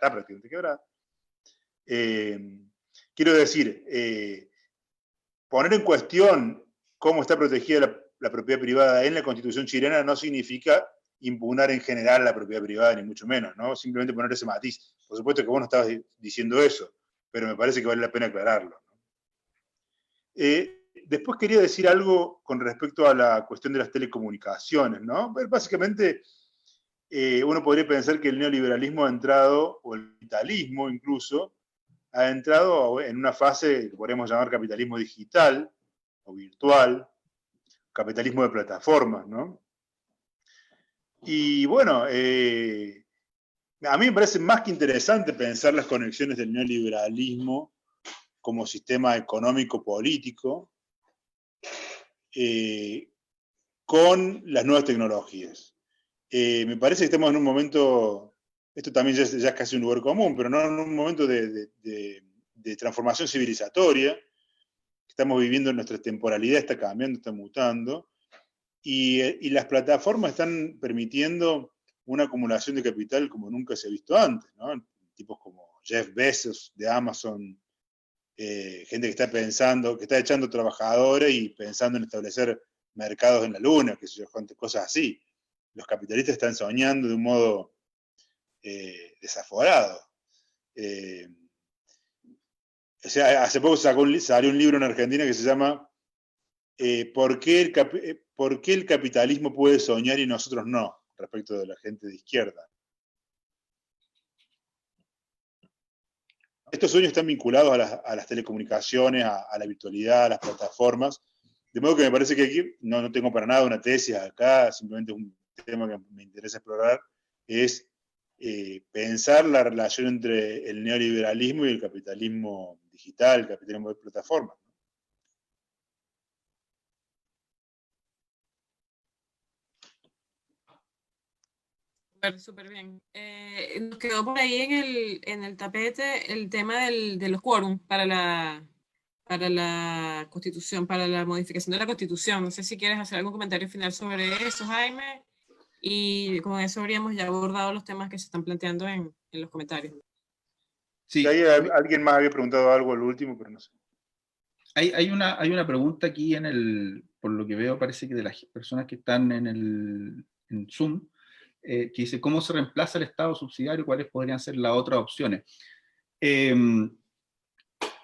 Quiero decir, poner en cuestión cómo está protegida la propiedad privada en la Constitución chilena no significa impugnar en general la propiedad privada, ni mucho menos, ¿no? Simplemente poner ese matiz. Por supuesto que vos no estabas diciendo eso, pero me parece que vale la pena aclararlo, ¿no? Después quería decir algo con respecto a la cuestión de las telecomunicaciones, ¿no? Básicamente, uno podría pensar que el neoliberalismo ha entrado, o el capitalismo incluso, ha entrado en una fase que podríamos llamar capitalismo digital o virtual, capitalismo de plataformas, ¿no? Y bueno, a mí me parece más que interesante pensar las conexiones del neoliberalismo como sistema económico-político con las nuevas tecnologías. Me parece que estamos en un momento, esto también ya es casi un lugar común, pero no en un momento de transformación civilizatoria. Estamos viviendo, nuestra temporalidad está cambiando, está mutando, y las plataformas están permitiendo una acumulación de capital como nunca se ha visto antes, ¿no? Tipos como Jeff Bezos de Amazon, gente que está pensando, que está echando trabajadores y pensando en establecer mercados en la luna, que sé yo, cosas así. Los capitalistas están soñando de un modo desaforado. O sea, hace poco salió un libro en Argentina que se llama ¿por qué el capitalismo puede soñar y nosotros no? Respecto de la gente de izquierda. Estos sueños están vinculados a las telecomunicaciones, a la virtualidad, a las plataformas. De modo que me parece que aquí no tengo para nada una tesis acá, simplemente es un tema que me interesa explorar, es pensar la relación entre el neoliberalismo y el capitalismo digital, el capitalismo de plataformas. Súper bien. Nos quedó por ahí en el tapete el tema de los quórum para la Constitución, para la modificación de la Constitución. No sé si quieres hacer algún comentario final sobre eso, Jaime. Y con eso habríamos ya abordado los temas que se están planteando en los comentarios. Sí. Ahí alguien más había preguntado algo al último, pero no sé. Hay una pregunta aquí por lo que veo, parece que de las personas que están en Zoom, que dice, ¿cómo se reemplaza el Estado subsidiario? ¿Cuáles podrían ser las otras opciones?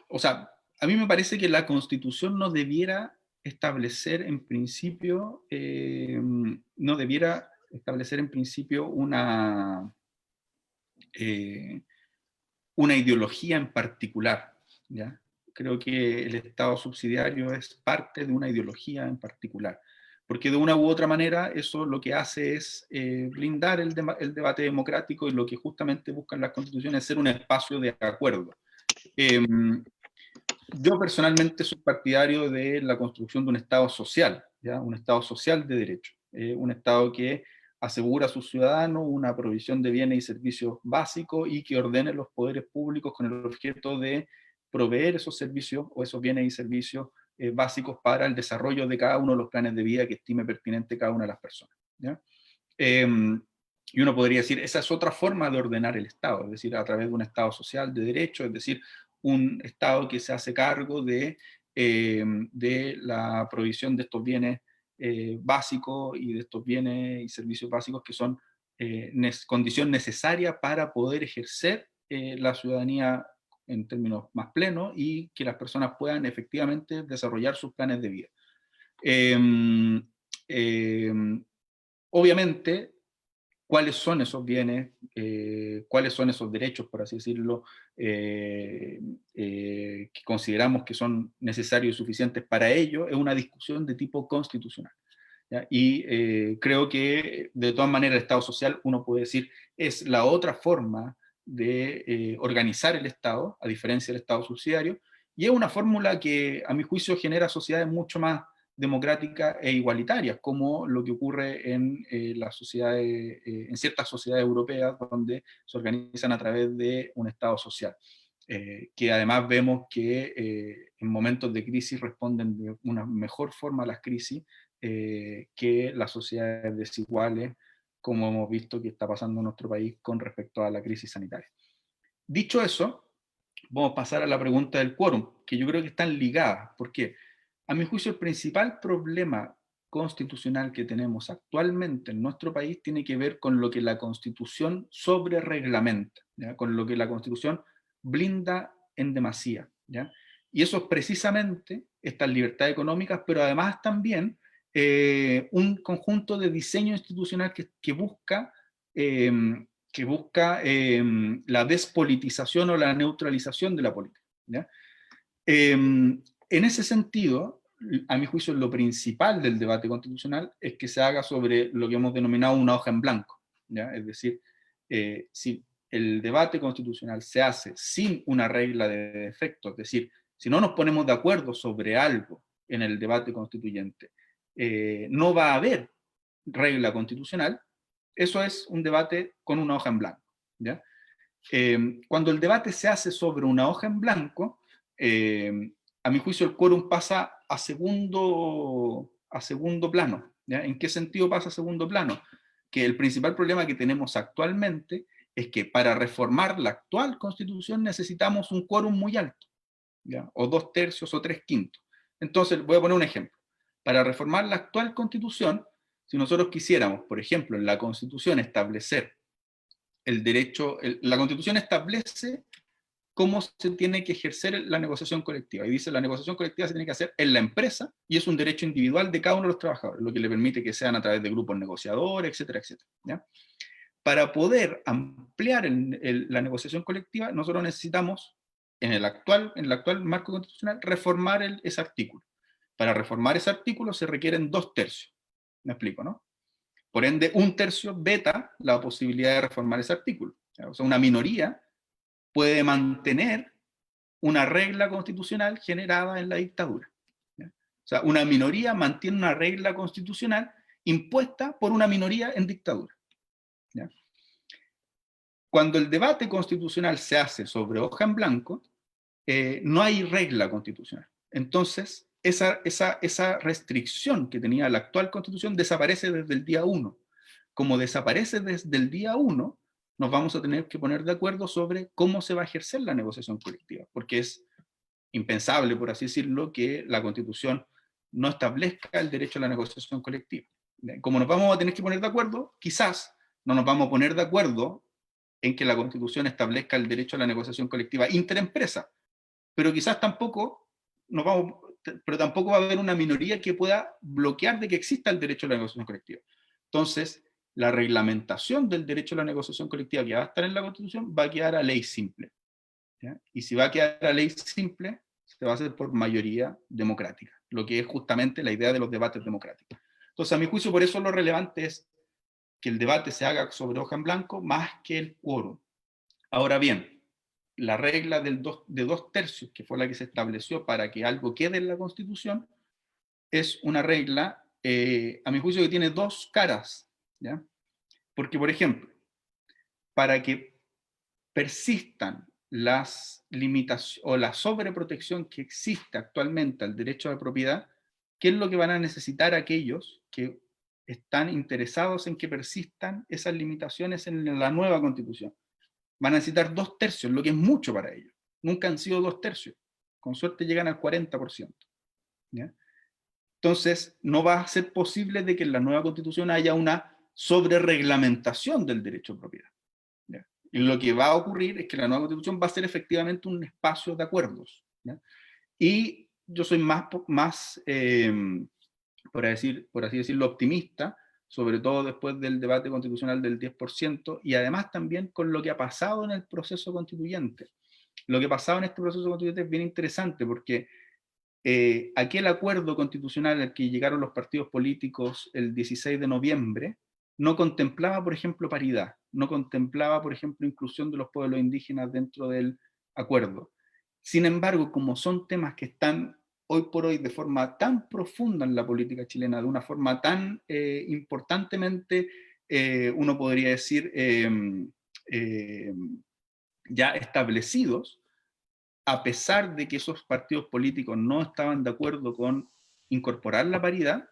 O sea, a mí me parece que la Constitución no debiera establecer en principio, una ideología en particular, ¿ya? Creo que el Estado subsidiario es parte de una ideología en particular, porque de una u otra manera eso lo que hace es blindar el debate democrático, y lo que justamente buscan las constituciones es ser un espacio de acuerdo. Yo personalmente soy partidario de la construcción de un Estado social, ¿ya? Un Estado social de derecho, un Estado que asegura a sus ciudadanos una provisión de bienes y servicios básicos y que ordene los poderes públicos con el objeto de proveer esos servicios o esos bienes y servicios básicos para el desarrollo de cada uno de los planes de vida que estime pertinente cada una de las personas, ¿ya? Y uno podría decir, esa es otra forma de ordenar el Estado, es decir, a través de un Estado social de derecho, es decir, un Estado que se hace cargo de la provisión de estos bienes básicos y de estos bienes y servicios básicos que son condición necesaria para poder ejercer la ciudadanía en términos más plenos y que las personas puedan efectivamente desarrollar sus planes de vida. Obviamente, cuáles son esos bienes, cuáles son esos derechos, por así decirlo, que consideramos que son necesarios y suficientes para ello, es una discusión de tipo constitucional, ¿ya? Y creo que de todas maneras el Estado social, uno puede decir, es la otra forma de organizar el Estado, a diferencia del Estado subsidiario, y es una fórmula que a mi juicio genera sociedades mucho más democráticas e igualitarias, como lo que ocurre en las sociedades, en ciertas sociedades europeas, donde se organizan a través de un Estado social, que además vemos que en momentos de crisis responden de una mejor forma a las crisis que las sociedades desiguales, como hemos visto que está pasando en nuestro país con respecto a la crisis sanitaria. Dicho eso, vamos a pasar a la pregunta del quórum, que yo creo que están ligadas. ¿Por qué? A mi juicio, el principal problema constitucional que tenemos actualmente en nuestro país tiene que ver con lo que la Constitución sobrereglamenta, ¿ya? Con lo que la Constitución blinda en demasía, ¿ya? Y eso es precisamente estas libertades económicas, pero además también un conjunto de diseño institucional que busca la despolitización o la neutralización de la política, ¿ya? En ese sentido, a mi juicio, lo principal del debate constitucional es que se haga sobre lo que hemos denominado una hoja en blanco, ¿ya? Es decir, si el debate constitucional se hace sin una regla de defecto, es decir, si no nos ponemos de acuerdo sobre algo en el debate constituyente, no va a haber regla constitucional, eso es un debate con una hoja en blanco, ¿ya? Cuando el debate se hace sobre una hoja en blanco, a mi juicio el quórum pasa a segundo plano, ¿ya? ¿En qué sentido pasa a segundo plano? Que el principal problema que tenemos actualmente es que para reformar la actual Constitución necesitamos un quórum muy alto, ¿ya? O 2/3 o 3/5. Entonces, voy a poner un ejemplo. Para reformar la actual Constitución, si nosotros quisiéramos, por ejemplo, en la Constitución establecer el derecho, la Constitución establece cómo se tiene que ejercer la negociación colectiva. Y dice, la negociación colectiva se tiene que hacer en la empresa y es un derecho individual de cada uno de los trabajadores, lo que le permite que sean a través de grupos negociadores, etcétera, etcétera, ¿ya? Para poder ampliar la negociación colectiva, nosotros necesitamos, en el actual marco constitucional, reformar ese artículo. Para reformar ese artículo se requieren 2/3. ¿Me explico, no? Por ende, 1/3 veta la posibilidad de reformar ese artículo. O sea, una minoría puede mantener una regla constitucional generada en la dictadura, ¿ya? O sea, una minoría mantiene una regla constitucional impuesta por una minoría en dictadura, ¿ya? Cuando el debate constitucional se hace sobre hoja en blanco, no hay regla constitucional. Entonces, esa restricción que tenía la actual Constitución desaparece desde el día 1. Como desaparece desde el día 1, nos vamos a tener que poner de acuerdo sobre cómo se va a ejercer la negociación colectiva, porque es impensable, por así decirlo, que la Constitución no establezca el derecho a la negociación colectiva. Como nos vamos a tener que poner de acuerdo, quizás no nos vamos a poner de acuerdo en que la Constitución establezca el derecho a la negociación colectiva interempresa, pero quizás tampoco pero tampoco va a haber una minoría que pueda bloquear de que exista el derecho a la negociación colectiva. Entonces, la reglamentación del derecho a la negociación colectiva que va a estar en la Constitución va a quedar a ley simple, ¿ya? Y si va a quedar a ley simple, se va a hacer por mayoría democrática, lo que es justamente la idea de los debates democráticos. Entonces, a mi juicio, por eso lo relevante es que el debate se haga sobre hoja en blanco más que el quórum. Ahora bien, la regla de 2/3, que fue la que se estableció para que algo quede en la Constitución, es una regla, a mi juicio, que tiene dos caras, ¿ya? Porque, por ejemplo, para que persistan las limitaciones o la sobreprotección que existe actualmente al derecho a la propiedad, ¿qué es lo que van a necesitar aquellos que están interesados en que persistan esas limitaciones en la nueva Constitución? Van a necesitar 2/3, lo que es mucho para ellos. Nunca han sido 2/3. Con suerte llegan al 40%. ¿Ya? Entonces, no va a ser posible de que en la nueva Constitución haya una sobrereglamentación del derecho a propiedad. ¿Ya? Y lo que va a ocurrir es que la nueva Constitución va a ser efectivamente un espacio de acuerdos. ¿Ya? Y yo soy más por así decirlo, optimista, sobre todo después del debate constitucional del 10%, y además también con lo que ha pasado en el proceso constituyente. Lo que ha pasado en este proceso constituyente es bien interesante, porque aquel acuerdo constitucional al que llegaron los partidos políticos el 16 de noviembre, no contemplaba, por ejemplo, paridad, no contemplaba, por ejemplo, inclusión de los pueblos indígenas dentro del acuerdo. Sin embargo, como son temas que están hoy por hoy de forma tan profunda en la política chilena, de una forma tan importantemente, uno podría decir, ya establecidos, a pesar de que esos partidos políticos no estaban de acuerdo con incorporar la paridad,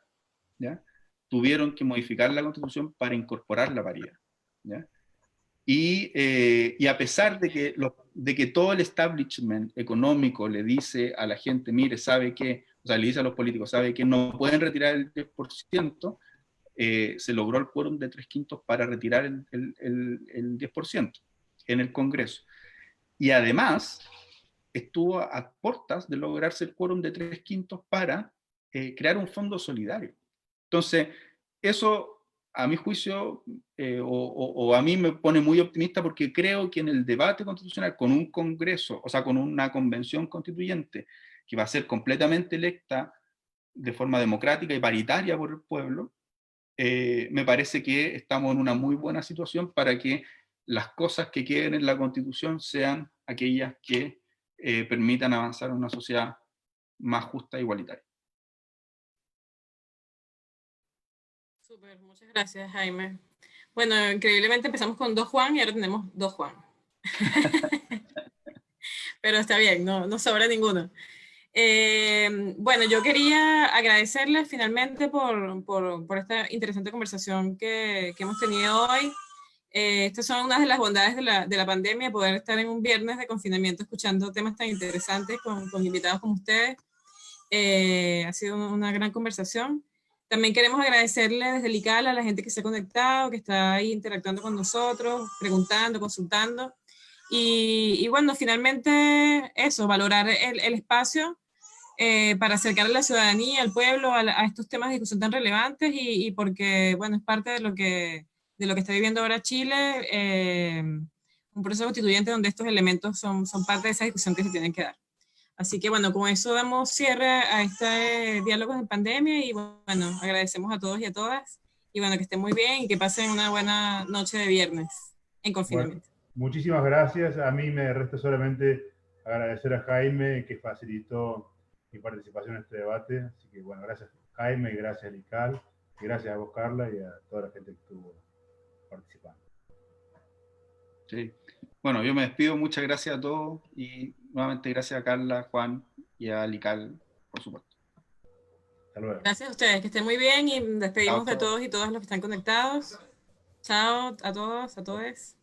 ¿ya? Tuvieron que modificar la Constitución para incorporar la paridad, ¿ya? Y a pesar de que todo el establishment económico le dice a la gente, mire, sabe que, o sea, le dice a los políticos, sabe que no pueden retirar el 10%, se logró el quórum de 3/5 para retirar el 10% en el Congreso. Y además, estuvo a puertas de lograrse el quórum de 3/5 para crear un fondo solidario. Entonces, eso a mi juicio, o a mí me pone muy optimista, porque creo que en el debate constitucional, con un Congreso, o sea, con una convención constituyente, que va a ser completamente electa de forma democrática y paritaria por el pueblo, me parece que estamos en una muy buena situación para que las cosas que queden en la Constitución sean aquellas que permitan avanzar en una sociedad más justa e igualitaria. Súper, muchas gracias, Jaime. Bueno, increíblemente empezamos con 2 Juan y ahora tenemos 2 Juan. Pero está bien, no sobra ninguno. Bueno, yo quería agradecerles finalmente por esta interesante conversación que hemos tenido hoy. Estas son unas de las bondades de la pandemia, poder estar en un viernes de confinamiento escuchando temas tan interesantes con invitados como ustedes. Ha sido una gran conversación. También queremos agradecerle desde el ICAL a la gente que se ha conectado, que está ahí interactuando con nosotros, preguntando, consultando. Y bueno, finalmente eso, valorar el espacio para acercar a la ciudadanía, al pueblo, a estos temas de discusión tan relevantes y porque, bueno, es parte de lo que está viviendo ahora Chile, un proceso constituyente donde estos elementos son parte de esa discusión que se tienen que dar. Así que bueno, con eso damos cierre a este diálogo en pandemia y bueno, agradecemos a todos y a todas y bueno, que estén muy bien y que pasen una buena noche de viernes en confinamiento. Bueno, muchísimas gracias. A mí me resta solamente agradecer a Jaime que facilitó mi participación en este debate. Así que bueno, gracias Jaime, gracias Lical, y gracias a vos Carla y a toda la gente que estuvo participando. Sí. Bueno, yo me despido, muchas gracias a todos y nuevamente gracias a Carla, Juan y a Lical, por supuesto. Hasta luego. Gracias a ustedes, que estén muy bien y despedimos Chao, de todos y todas los que están conectados. Chao a todos, a todos.